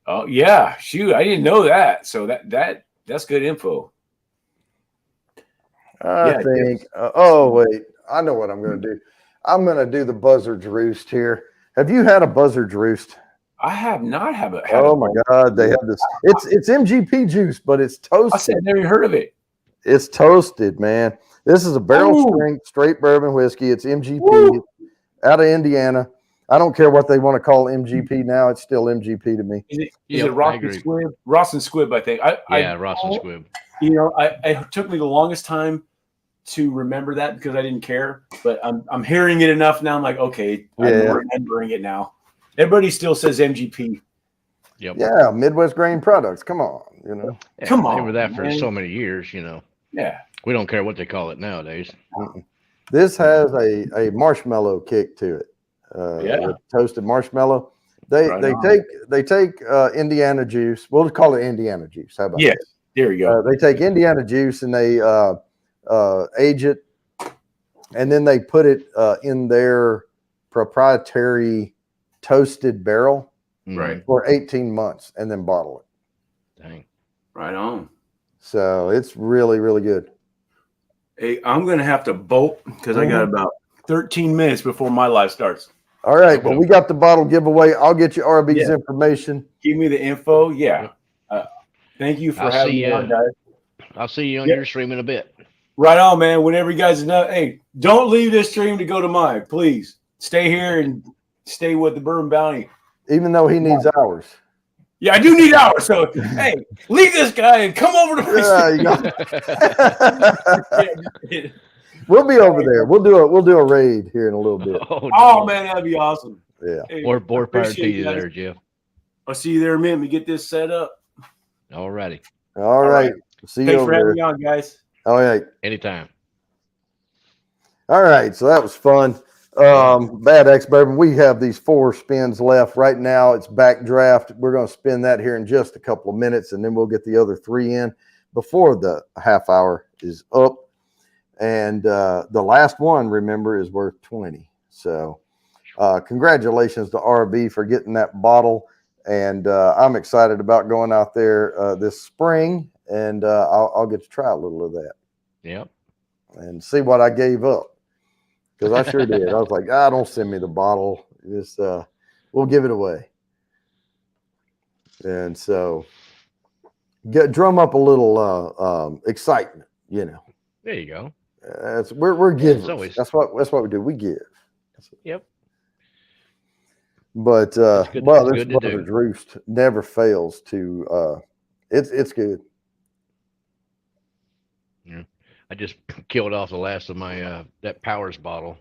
Speaker 3: Oh yeah, shoot! I didn't know that. So that's good info.
Speaker 1: I think. Wait, I know what I'm going to do. I'm going to do the buzzard's roost here. Have you had a buzzard's roost?
Speaker 3: I have not had
Speaker 1: my God, they have this. It's MGP juice, but it's toasted.
Speaker 3: I said, I've never heard of it.
Speaker 1: It's toasted, man. This is a barrel strength straight bourbon whiskey. It's MGP out of Indiana. I don't care what they want to call MGP now. It's still MGP to me.
Speaker 3: Is it Ross and Squibb? Ross and Squibb, I think.
Speaker 2: Ross and Squibb.
Speaker 3: It took me the longest time to remember that because I didn't care. But I'm hearing it enough now. I'm like, okay, I'm remembering it now. Everybody still says MGP.
Speaker 2: Yep.
Speaker 1: Yeah, Midwest Grain Products. Come on,
Speaker 3: Come on.
Speaker 2: They were that for so many years,
Speaker 3: Yeah.
Speaker 2: We don't care what they call it nowadays.
Speaker 1: This has a marshmallow kick to it. With toasted marshmallow. They take Indiana juice. We'll call it Indiana juice. How about that?
Speaker 3: There you go.
Speaker 1: They take Indiana juice and they age it, and then they put it in their proprietary toasted barrel for 18 months and then bottle it.
Speaker 2: Dang.
Speaker 3: Right on.
Speaker 1: So it's really, really good.
Speaker 3: Hey, I'm going to have to bolt because I got about 13 minutes before my live starts.
Speaker 1: All right. Well, we got the bottle giveaway. I'll get you RB's information.
Speaker 3: Give me the info. Yeah. Thank you for having me on, guys.
Speaker 2: I'll see you on your stream in a bit.
Speaker 3: Right on, man. Whenever you guys know, hey, don't leave this stream to go to mine. Please stay here and stay with the Bourbon Bounty.
Speaker 1: Even though he needs hours.
Speaker 3: Yeah, I do need hours. So, hey, leave this guy and come over to my
Speaker 1: stream. We'll be over there. We'll do a raid here in a little bit.
Speaker 3: Oh man, that'd be awesome.
Speaker 1: Yeah.
Speaker 2: Hey, more power to you there, Jeff.
Speaker 3: I'll see you there in a minute. Let me get this set up.
Speaker 2: All righty.
Speaker 1: All right. See you over there.
Speaker 3: Thanks for having me on, guys.
Speaker 1: All right.
Speaker 2: Anytime.
Speaker 1: All right. So that was fun. Bad Axe Bourbon. We have these 4 spins left right now. It's backdraft. We're going to spin that here in just a couple of minutes, and then we'll get the other 3 in before the half hour is up. And the last one, remember, is worth 20. So congratulations to RB for getting that bottle. And I'm excited about going out there this spring, and I'll get to try a little of that.
Speaker 2: Yep.
Speaker 1: And see what I gave up. Because I sure did. I was like, don't send me the bottle. Just we'll give it away. And so drum up a little excitement,
Speaker 2: There you go.
Speaker 1: We're givers. That's what we do. We give.
Speaker 2: Yep.
Speaker 1: But
Speaker 2: That's good.
Speaker 1: well,
Speaker 2: That's
Speaker 1: this
Speaker 2: good to
Speaker 1: Buzzard's
Speaker 2: do.
Speaker 1: Roost never fails to it's good.
Speaker 2: Yeah. I just killed off the last of my that Powers bottle.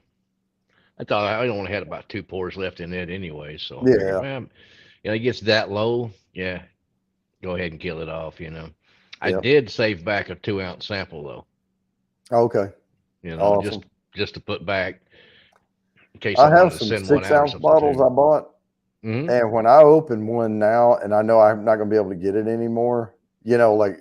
Speaker 2: I thought I only had about 2 pours left in it anyway, so I figured,
Speaker 1: Yeah,
Speaker 2: well, it gets that low, yeah, go ahead and kill it off. I
Speaker 1: yeah.
Speaker 2: did save back a 2 ounce sample though.
Speaker 1: Okay,
Speaker 2: Just
Speaker 1: awesome.
Speaker 2: to put back in case I
Speaker 1: I
Speaker 2: wanted
Speaker 1: have
Speaker 2: to
Speaker 1: some
Speaker 2: send one
Speaker 1: six
Speaker 2: out or
Speaker 1: ounce
Speaker 2: something
Speaker 1: bottles
Speaker 2: too.
Speaker 1: I bought.
Speaker 2: Hmm.
Speaker 1: And when I open one now, and I know I'm not going to be able to get it anymore, like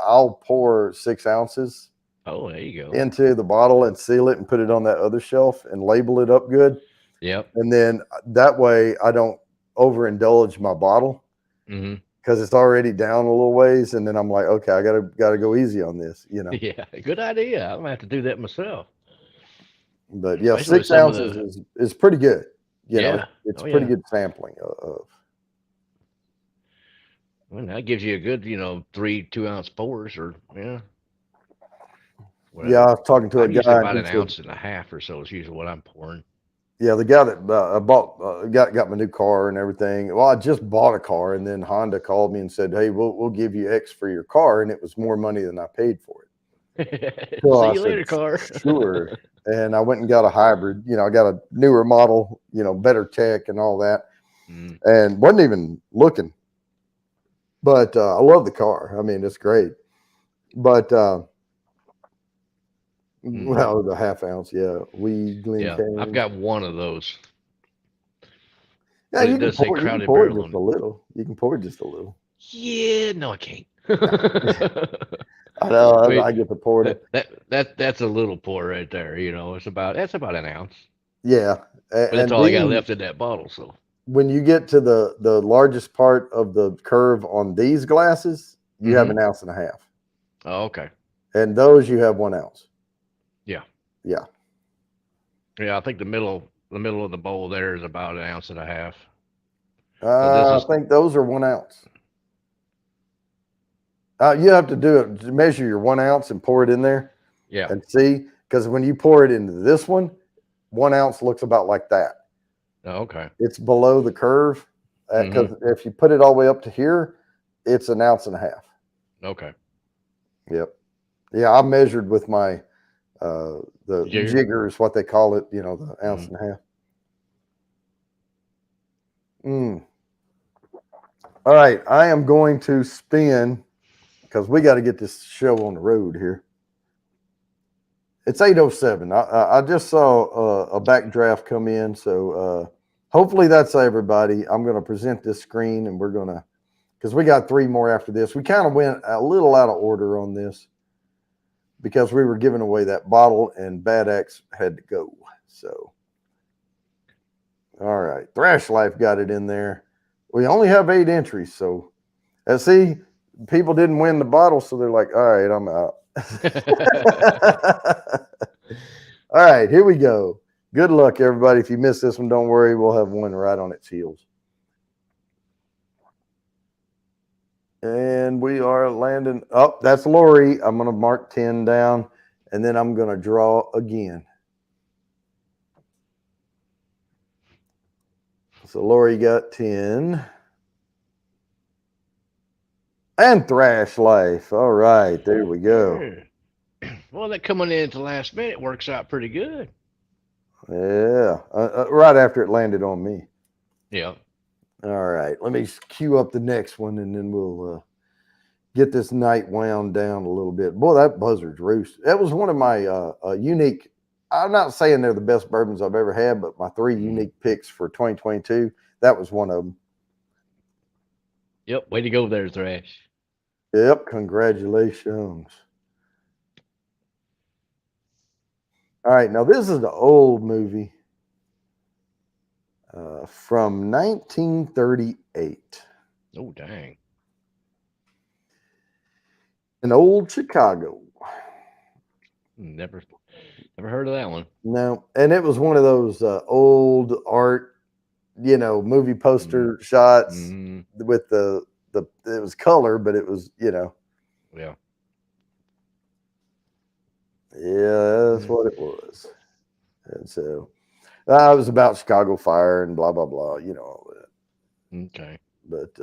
Speaker 1: I'll pour 6 ounces
Speaker 2: Oh, there you go.
Speaker 1: into the bottle and seal it and put it on that other shelf and label it up good.
Speaker 2: Yep.
Speaker 1: And then that way I don't overindulge my bottle
Speaker 2: Hmm.
Speaker 1: because it's already down a little ways. And then I'm like, okay, I gotta go easy on this.
Speaker 2: Yeah, good idea. I'm gonna have to do that myself,
Speaker 1: But yeah,
Speaker 2: especially with
Speaker 1: six
Speaker 2: some of
Speaker 1: ounces
Speaker 2: the.
Speaker 1: is pretty good.
Speaker 2: Yeah.
Speaker 1: It's
Speaker 2: Oh
Speaker 1: pretty
Speaker 2: yeah.
Speaker 1: good sampling of.
Speaker 2: Well, that gives you a good, 3 2 ounce pours, or yeah,
Speaker 1: Yeah, I
Speaker 2: whatever.
Speaker 1: was talking to a
Speaker 2: I'm usually
Speaker 1: guy and
Speaker 2: about
Speaker 1: he
Speaker 2: an
Speaker 1: said,
Speaker 2: ounce and a half or so is usually what I'm pouring.
Speaker 1: yeah, the guy that I bought got my new car and everything. Well, I just bought a car, and then Honda called me and said, "Hey, we'll give you X for your car," and it was more money than I paid for it. So
Speaker 2: See
Speaker 1: I
Speaker 2: you
Speaker 1: said,
Speaker 2: later, car.
Speaker 1: "Sure," and I went and got a hybrid. I got a newer model, better tech and all that,
Speaker 2: Mm,
Speaker 1: and wasn't even looking. But I love the car. I mean, it's great. But
Speaker 2: hmm.
Speaker 1: well, the half ounce, yeah, we Glen
Speaker 2: Yeah, I've
Speaker 1: Cane.
Speaker 2: got one of those,
Speaker 1: Yeah,
Speaker 2: but it
Speaker 1: you can
Speaker 2: does say
Speaker 1: pour. You can
Speaker 2: Crowded
Speaker 1: pour it
Speaker 2: Barrel
Speaker 1: just
Speaker 2: on
Speaker 1: a
Speaker 2: it.
Speaker 1: little. You can pour it just a little.
Speaker 2: Yeah, no, I can't.
Speaker 1: I know. I
Speaker 2: Wait,
Speaker 1: get to pour it.
Speaker 2: that's a little pour right there. That's about an ounce,
Speaker 1: Yeah,
Speaker 2: but that's
Speaker 1: and
Speaker 2: all I got
Speaker 1: these
Speaker 2: left in that bottle. So,
Speaker 1: when you get to the largest part of the curve on these glasses, you have
Speaker 2: hmm.
Speaker 1: an ounce and a half,
Speaker 2: Oh, okay,
Speaker 1: and those you have 1 ounce.
Speaker 2: yeah,
Speaker 1: Yeah,
Speaker 2: yeah. I think the middle of the bowl there is about an ounce and a half. So this
Speaker 1: I
Speaker 2: is,
Speaker 1: think those are 1 ounce. You have to do it to measure your 1 ounce and pour it in there
Speaker 2: yeah.
Speaker 1: and see, because when you pour it into this one, 1 ounce looks about like that.
Speaker 2: Oh, okay.
Speaker 1: It's below the curve
Speaker 2: Hmm.
Speaker 1: because if you put it all the way up to here, it's an ounce and a half.
Speaker 2: Okay.
Speaker 1: Yep. Yeah, I measured with my the
Speaker 2: Jigger.
Speaker 1: jigger is what they call it. The ounce
Speaker 2: Hmm.
Speaker 1: and a half. Mm. All right, I am going to spin because we got to get this show on the road here. It's 8:07. I just saw a backdraft come in, so hopefully that's everybody. I'm going to present this screen, and we're going to, because we got 3 more after this. We kind of went a little out of order on this because we were giving away that bottle, and Bad Axe had to go. So, all right, Thrash Life got it in there. We only have 8 entries, so see, people didn't win the bottle, so they're like, all right, I'm out. All right, here we go. Good luck, everybody. If you miss this one, don't worry. We'll have one right on its heels. And we are landing. Oh, that's Lori. I'm going to mark 10 down, and then I'm going to draw again. So Lori got 10. And Thrash Life. All right, there we go.
Speaker 2: Yeah. Well, that coming in at the last minute works out pretty good.
Speaker 1: Yeah, right after it landed on me.
Speaker 2: Yeah.
Speaker 1: All right, let me cue up the next one, and then we'll get this night wound down a little bit. Boy, that Buzzard's Roost. That was one of my unique. I'm not saying they're the best bourbons I've ever had, but my 3 unique picks for 2022. That was one of them.
Speaker 2: Yep. Way to go there, Thrash.
Speaker 1: Yep, congratulations. All right, now this is the old movie from 1938.
Speaker 2: Oh, dang.
Speaker 1: In old Chicago.
Speaker 2: Never heard of that one.
Speaker 1: No, and it was one of those old art, movie
Speaker 2: Mm-hmm.
Speaker 1: poster shots
Speaker 2: Mm-hmm.
Speaker 1: with the it was color, but it was,
Speaker 2: Yeah.
Speaker 1: yeah, that's what it was. And so, It was about Chicago fire and blah blah blah. You know all that.
Speaker 2: Okay.
Speaker 1: But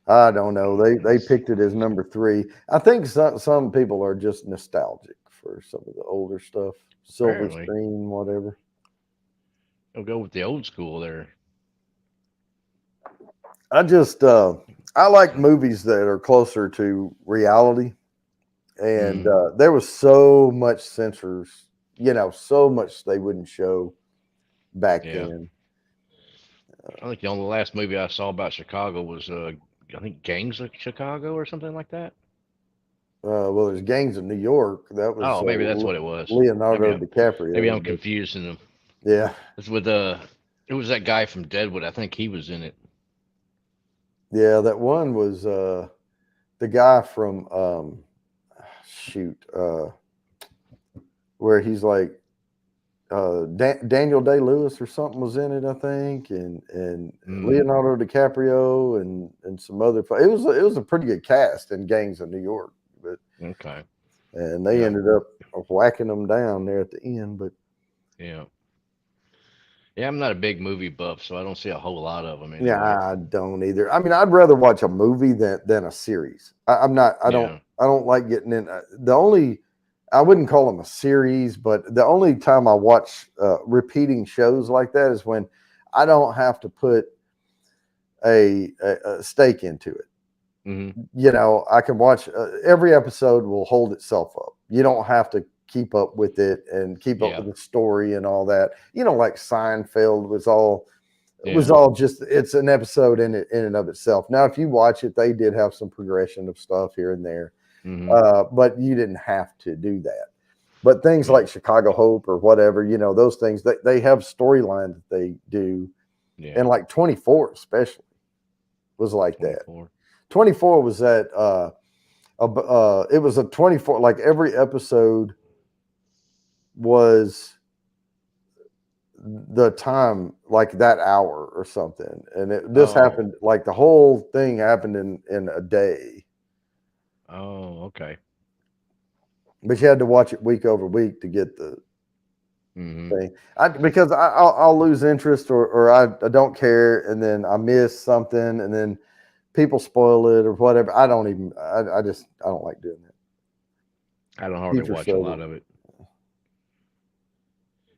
Speaker 1: I don't know. They picked it as number 3. I think some people are just nostalgic for some of the older stuff. Silver
Speaker 2: Apparently.
Speaker 1: Screen, whatever.
Speaker 2: I'll go with the old school there.
Speaker 1: I just I like movies that are closer to reality, and there was so much censors, so much they wouldn't show back then.
Speaker 2: I think the only last movie I saw about Chicago was I think Gangs of Chicago or something like that.
Speaker 1: Well, there's Gangs of New York. That was
Speaker 2: Oh, maybe that's what it was.
Speaker 1: Leonardo DiCaprio.
Speaker 2: Maybe I'm confusing them.
Speaker 1: Yeah,
Speaker 2: it's with it was that guy from Deadwood. I think he was in it.
Speaker 1: Yeah, that one was the guy from where he's like Daniel Day-Lewis or something was in it, I think, and Leonardo DiCaprio and some other. It was a pretty good cast in Gangs of New York, but
Speaker 2: okay,
Speaker 1: and they ended up whacking them down there at the end. But
Speaker 2: yeah, I'm not a big movie buff, so I don't see a whole lot of them. Anyway.
Speaker 1: Yeah, I don't either. I mean, I'd rather watch a movie than a series. I don't like getting in. I wouldn't call them a series, but the only time I watch repeating shows like that is when I don't have to put a stake into it.
Speaker 2: Mm-hmm.
Speaker 1: I can watch every episode will hold itself up. You don't have to keep up with it and keep up with the story and all that. Like Seinfeld was all just, it's an episode in and of itself. Now, if you watch it, they did have some progression of stuff here and there. But you didn't have to do that. But things like Chicago Hope or whatever, those things, they have storyline that they do. And like 24 especially was like 24. That. 24 was that it was a 24, like every episode was the time, like that hour or something. And this happened, like the whole thing happened in a day.
Speaker 2: Oh, okay.
Speaker 1: But you had to watch it week over week to get the thing. Because I'll lose interest or I don't care, and then I miss something, and then people spoil it or whatever. I don't like doing that.
Speaker 2: I don't hardly watch a lot of it.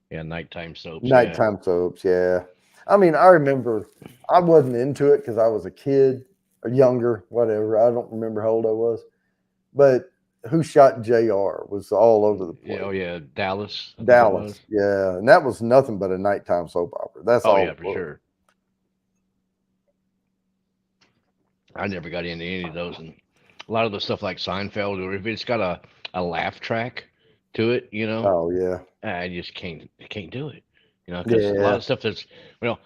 Speaker 2: Yeah, nighttime soaps.
Speaker 1: Nighttime soaps, yeah. I mean, I remember I wasn't into it because I was a kid or younger, whatever. I don't remember how old I was. But Who Shot JR was all over the place.
Speaker 2: Oh, yeah. Dallas.
Speaker 1: Yeah. And that was nothing but a nighttime soap opera. That's all.
Speaker 2: Yeah, for sure. I never got into any of those. And a lot of the stuff like Seinfeld, or if it's got a laugh track to it,
Speaker 1: Oh, yeah.
Speaker 2: I just can't do it. Because a lot of stuff that's,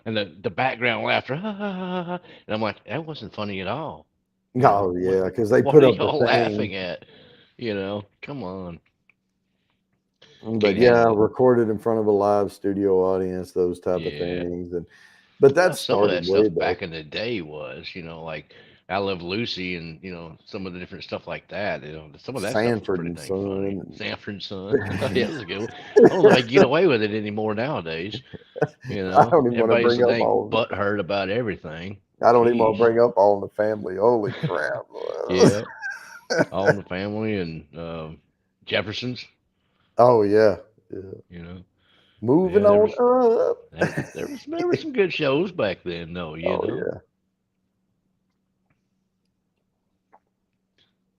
Speaker 2: and the background laughter, and I'm like, that wasn't funny at all.
Speaker 1: Oh, yeah, because they put up
Speaker 2: y'all laughing at, come on.
Speaker 1: But recorded in front of a live studio audience, those type of things. But that started
Speaker 2: some of that stuff
Speaker 1: back
Speaker 2: in the day was, like I Love Lucy and, some of the different stuff like that. Some of that
Speaker 1: Sanford
Speaker 2: stuff
Speaker 1: and Son.
Speaker 2: Sanford and Son. Yeah, that's a good one. I don't know if I can get away with it anymore nowadays.
Speaker 1: I don't even want to bring up all
Speaker 2: butthurt about everything.
Speaker 1: I don't even want to bring up All in the Family. Holy crap.
Speaker 2: Yeah. All in the Family and Jeffersons.
Speaker 1: Oh, yeah. Moving on up.
Speaker 2: There were some good shows back then, though. Yeah.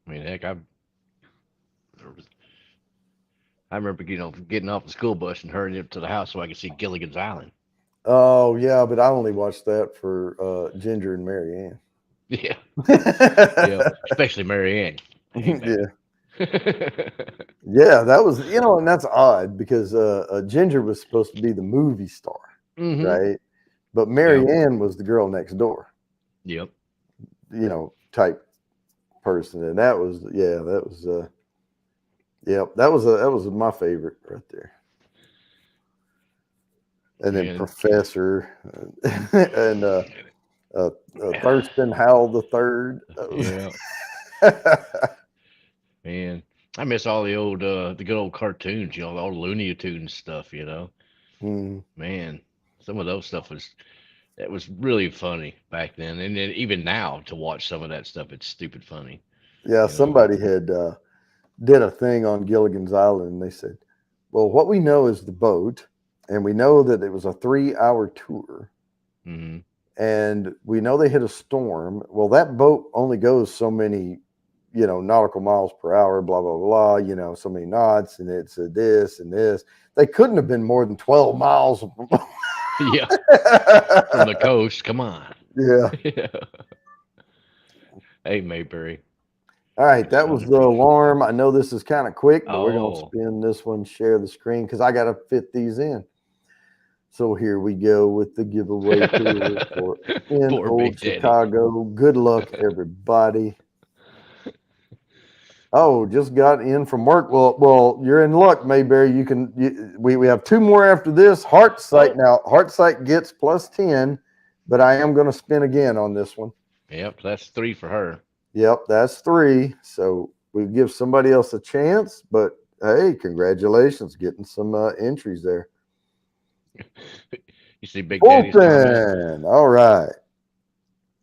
Speaker 2: I mean, heck, I remember, getting off the school bus and hurrying up to the house so I could see Gilligan's Island.
Speaker 1: Oh, yeah, but I only watched that for Ginger and Mary Ann.
Speaker 2: Yeah. Yeah, especially Mary Ann.
Speaker 1: Yeah. Yeah, that was, and that's odd because Ginger was supposed to be the movie star, right? But Mary Ann was the girl next door.
Speaker 2: Yep.
Speaker 1: Type person, and that was that was my favorite right there. And then Professor and Thurston Howell the Third.
Speaker 2: Yeah. Man, I miss all the old the good old cartoons, all the Looney Tunes stuff, Man, some of those stuff was really funny back then, and then even now to watch some of that stuff, it's stupid funny.
Speaker 1: Yeah,
Speaker 2: You know?
Speaker 1: somebody had did a thing on Gilligan's Island, and they said, well, what we know is the boat, and we know that it was a 3-hour tour,
Speaker 2: Mm-hmm.
Speaker 1: and we know they hit a storm. Well, that boat only goes so many, nautical miles per hour, blah, blah, blah, so many knots, and it's a this and this. They couldn't have been more than 12 miles.
Speaker 2: Yeah, from the coast. Come on.
Speaker 1: Yeah.
Speaker 2: Hey, Mayberry.
Speaker 1: All right, that was the alarm. I know this is kind of quick, but we're going to
Speaker 2: Oh.
Speaker 1: spin this one, share the screen, because I got to fit these in. So here we go with the giveaway tour for in
Speaker 2: Poor
Speaker 1: old
Speaker 2: Big Daddy.
Speaker 1: Chicago. Good luck, everybody. Oh, just got in from work. Well, you're in luck, Mayberry. We have 2 more after this. Heart Sight now. Heart Sight gets +10, but I am going to spin again on this one.
Speaker 2: Yep, that's 3 for her.
Speaker 1: Yep, that's 3. So we give somebody else a chance, but hey, congratulations, getting some entries there.
Speaker 2: You see Big Daddy's comment?
Speaker 1: Fulton. All right.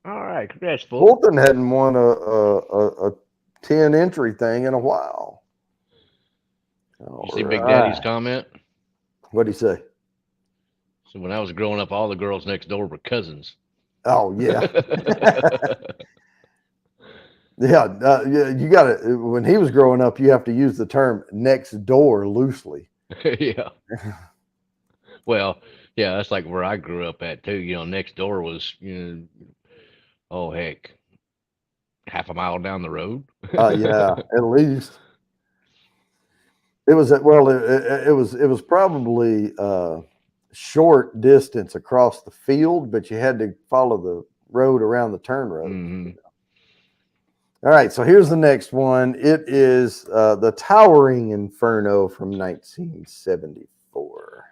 Speaker 2: All right, congrats, Fulton.
Speaker 1: Fulton hadn't won a 10 entry thing in a while.
Speaker 2: You see Big Daddy's comment?
Speaker 1: What'd he say?
Speaker 2: So when I was growing up, all the girls next door were cousins.
Speaker 1: Oh, yeah. Yeah, you got to, when he was growing up, you have to use the term next door loosely.
Speaker 2: Yeah. Well, yeah, that's like where I grew up at too. Next door was, oh heck, half a mile down the road.
Speaker 1: Yeah, at least. It was it was probably short distance across the field, but you had to follow the road around the turn road.
Speaker 2: Mm-hmm.
Speaker 1: All right, so here's the next one. It is the Towering Inferno from 1974.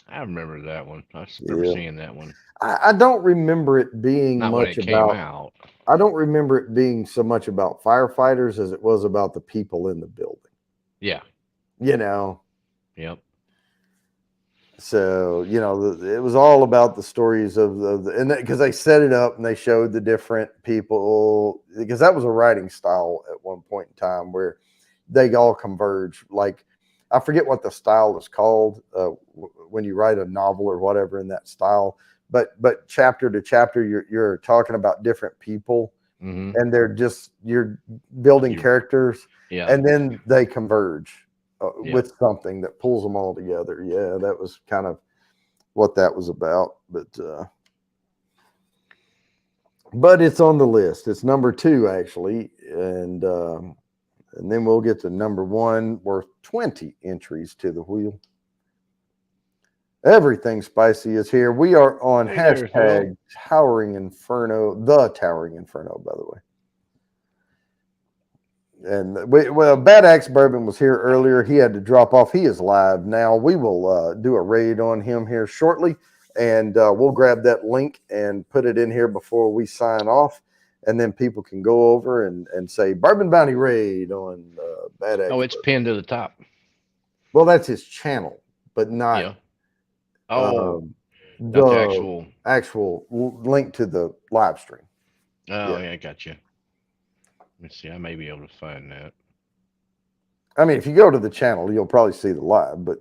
Speaker 2: I remember that one. I remember seeing that one.
Speaker 1: I don't remember it being
Speaker 2: Not
Speaker 1: much
Speaker 2: when it
Speaker 1: about.
Speaker 2: came out.
Speaker 1: I don't remember it being so much about firefighters as it was about the people in the building.
Speaker 2: Yeah.
Speaker 1: Yep. So, it was all about the stories and because they set it up and they showed the different people, because that was a writing style at one point in time where they all converge. Like, I forget what the style is called when you write a novel or whatever in that style, but chapter to chapter, you're talking about different people,
Speaker 2: mm-hmm.
Speaker 1: and you're building characters, and then they converge. With something that pulls them all together. Yeah, that was kind of what that was about. But it's on the list. It's number 2, actually. And then we'll get to number 1, worth 20 entries to the wheel. Everything Spicy is here. We are on hashtag Towering Inferno, the Towering Inferno, by the way. And Bad Axe Bourbon was here earlier. He had to drop off. He is live now. We will do a raid on him here shortly, and we'll grab that link and put it in here before we sign off, and then people can go over and say Bourbon Bounty raid on Bad Axe.
Speaker 2: Oh, it's pinned to the top.
Speaker 1: Well, that's his channel, but not.
Speaker 2: Yeah. Oh, the
Speaker 1: actual link to the live stream.
Speaker 2: Oh, yeah, gotcha. Let's see. I may be able to find that.
Speaker 1: I mean, if you go to the channel, you'll probably see the live, but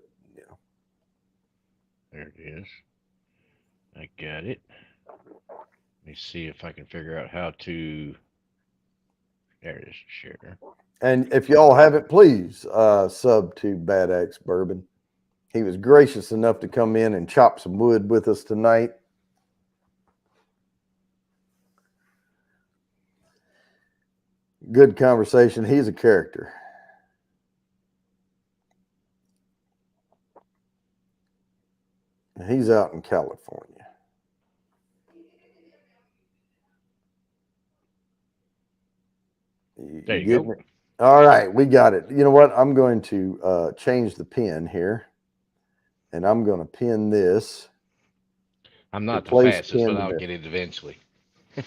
Speaker 2: there it is. I got it. Let me see if I can figure out how to. There it is. Share.
Speaker 1: And if y'all haven't, please sub to Bad Axe Bourbon. He was gracious enough to come in and chop some wood with us tonight. Good conversation. He's a character. He's out in California.
Speaker 2: There you go.
Speaker 1: All right, we got it. You know what? I'm going to change the pin here, and I'm going to pin this.
Speaker 2: I'm not the fastest, but I'll get it eventually.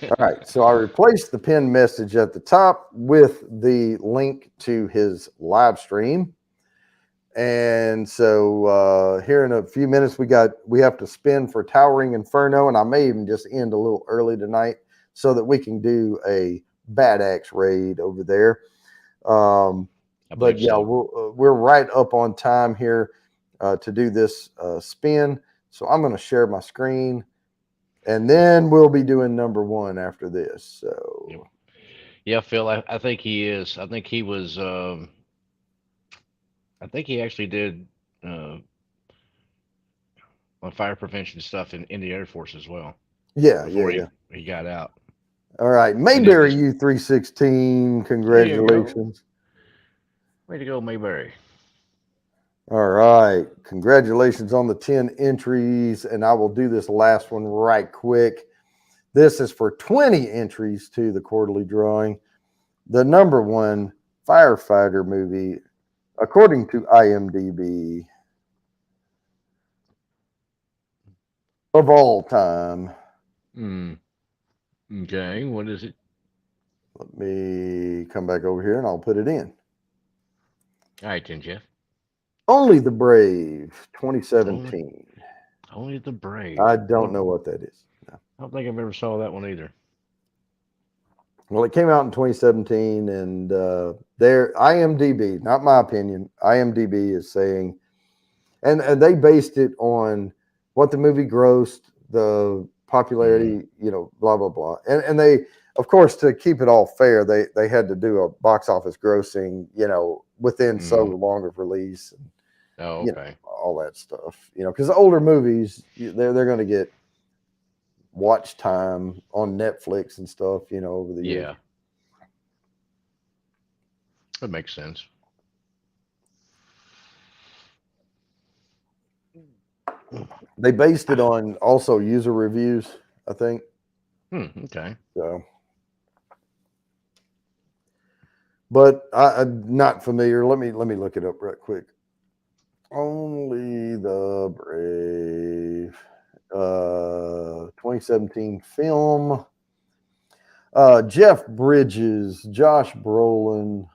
Speaker 1: All right, so I replaced the pin message at the top with the link to his live stream, And so here in a few minutes, we have to spin for Towering Inferno, and I may even just end a little early tonight so that we can do a Bad Axe raid over there. But yeah,
Speaker 2: so.
Speaker 1: we're right up on time here to do this spin. So I'm going to share my screen, and then we'll be doing number one after this. So
Speaker 2: yeah, Phil, I think he is. I think he was. I think he actually did on fire prevention stuff in the Air Force as well.
Speaker 1: Yeah,
Speaker 2: before
Speaker 1: yeah.
Speaker 2: he got out.
Speaker 1: All right, Mayberry U316, congratulations.
Speaker 2: Way to go, Mayberry.
Speaker 1: All right, congratulations on the 10 entries, and I will do this last one right quick. This is for 20 entries to the quarterly drawing. The number one firefighter movie, according to IMDb, of all time.
Speaker 2: Okay, what is it?
Speaker 1: Let me come back over here and I'll put it in.
Speaker 2: All right, then, Jeff.
Speaker 1: Only the Brave, 2017.
Speaker 2: Only the Brave.
Speaker 1: I don't know what that is. No.
Speaker 2: I don't think I've ever saw that one either.
Speaker 1: Well, it came out in 2017, and their IMDb, not my opinion, IMDb is saying, and they based it on what the movie grossed, the popularity, blah, blah, blah. And they, of course, to keep it all fair, they had to do a box office grossing, within so long of release. And,
Speaker 2: okay.
Speaker 1: All that stuff, because older movies, they're going to get watch time on Netflix and stuff, over the years.
Speaker 2: Yeah. That makes sense.
Speaker 1: They based it on also user reviews, I think.
Speaker 2: Okay.
Speaker 1: So, but I'm not familiar. Let me look it up right quick. Only the Brave, 2017 film. Jeff Bridges, Josh Brolin,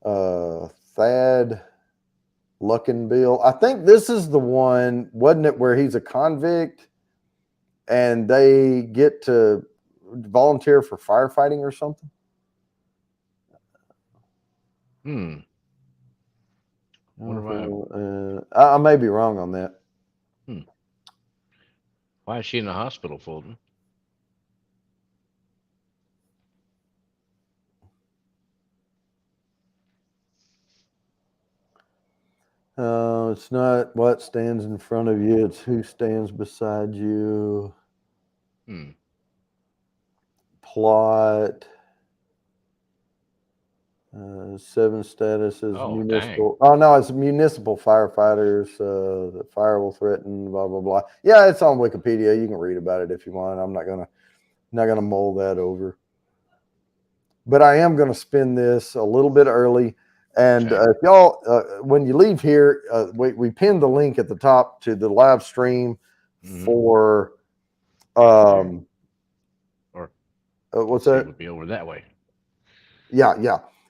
Speaker 1: Thad Luckenbill. I think this is the one, wasn't it, where he's a convict and they get to volunteer for firefighting or something? I may be wrong on that.
Speaker 2: Why is she in the hospital, Fulton?
Speaker 1: It's not what stands in front of you, it's who stands beside you. Plot. 7 statuses, municipal. Dang. Oh, no, it's municipal firefighters. The fire will threaten, blah, blah, blah. Yeah, it's on Wikipedia. You can read about it if you want. I'm not gonna mull that over. But I am gonna spin this a little bit early. And if y'all, when you leave here, we pinned the link at the top to the live stream for what's that?
Speaker 2: It would be over that way.
Speaker 1: Yeah.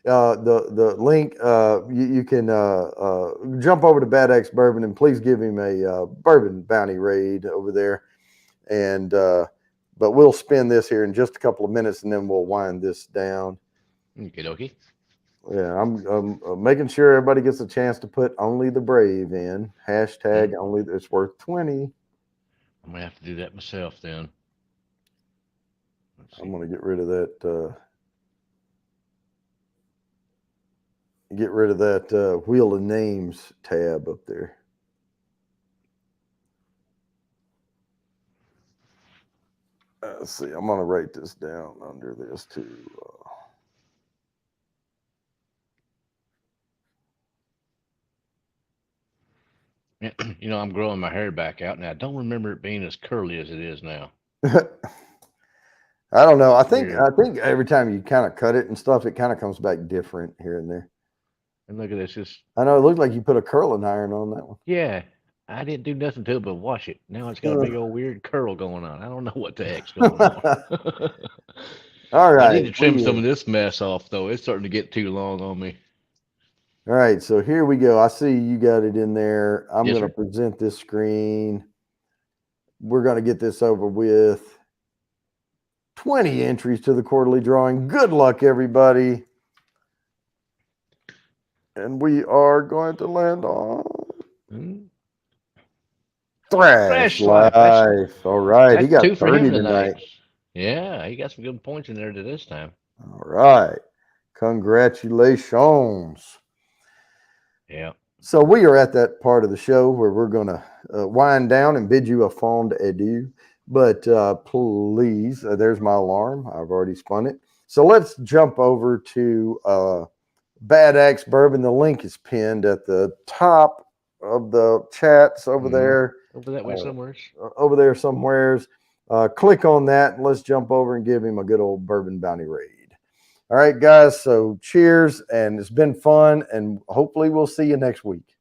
Speaker 1: The link, you can jump over to Bad Axe Bourbon and please give him a bourbon bounty raid over there. And but we'll spin this here in just a couple of minutes and then we'll wind this down.
Speaker 2: Okie dokie.
Speaker 1: Yeah, I'm making sure everybody gets a chance to put Only the Brave in. Hashtag only, it's worth 20.
Speaker 2: I'm going to have to do that myself then.
Speaker 1: I'm going to get rid of that. Get rid of that Wheel of Names tab up there. Let's see. I'm going to write this down under this too.
Speaker 2: I'm growing my hair back out now. I don't remember it being as curly as it is now.
Speaker 1: I don't know. I think every time you kind of cut it and stuff, it kind of comes back different here and there.
Speaker 2: And look at this.
Speaker 1: I know it looked like you put a curling iron on that one.
Speaker 2: Yeah, I didn't do nothing to it but wash it. Now it's got a big old weird curl going on. I don't know what the heck's going on.
Speaker 1: All right.
Speaker 2: I need to trim some of this mess off, though. It's starting to get too long on me.
Speaker 1: All right, so here we go. I see you got it in there. I'm
Speaker 2: Yes,
Speaker 1: going to
Speaker 2: sir.
Speaker 1: present this screen. We're going to get this over with. 20 entries to the quarterly drawing. Good luck, everybody. And we are going to land on
Speaker 2: Mm.
Speaker 1: Thrash
Speaker 2: Life.
Speaker 1: Life. All right, he
Speaker 2: That's
Speaker 1: got
Speaker 2: 2 for him
Speaker 1: 30
Speaker 2: tonight.
Speaker 1: tonight.
Speaker 2: Yeah, he got some good points in there to this time.
Speaker 1: All right, congratulations.
Speaker 2: Yeah.
Speaker 1: So we are at that part of the show where we're going to wind down and bid you a fond adieu. But please, there's my alarm. I've already spun it. So let's jump over to Bad Axe Bourbon. The link is pinned at the top of the chats over there.
Speaker 2: Over that way somewhere.
Speaker 1: Over there somewheres. Click on that and let's jump over and give him a good old bourbon bounty raid. All right, guys. So cheers, and it's been fun, and hopefully we'll see you next week.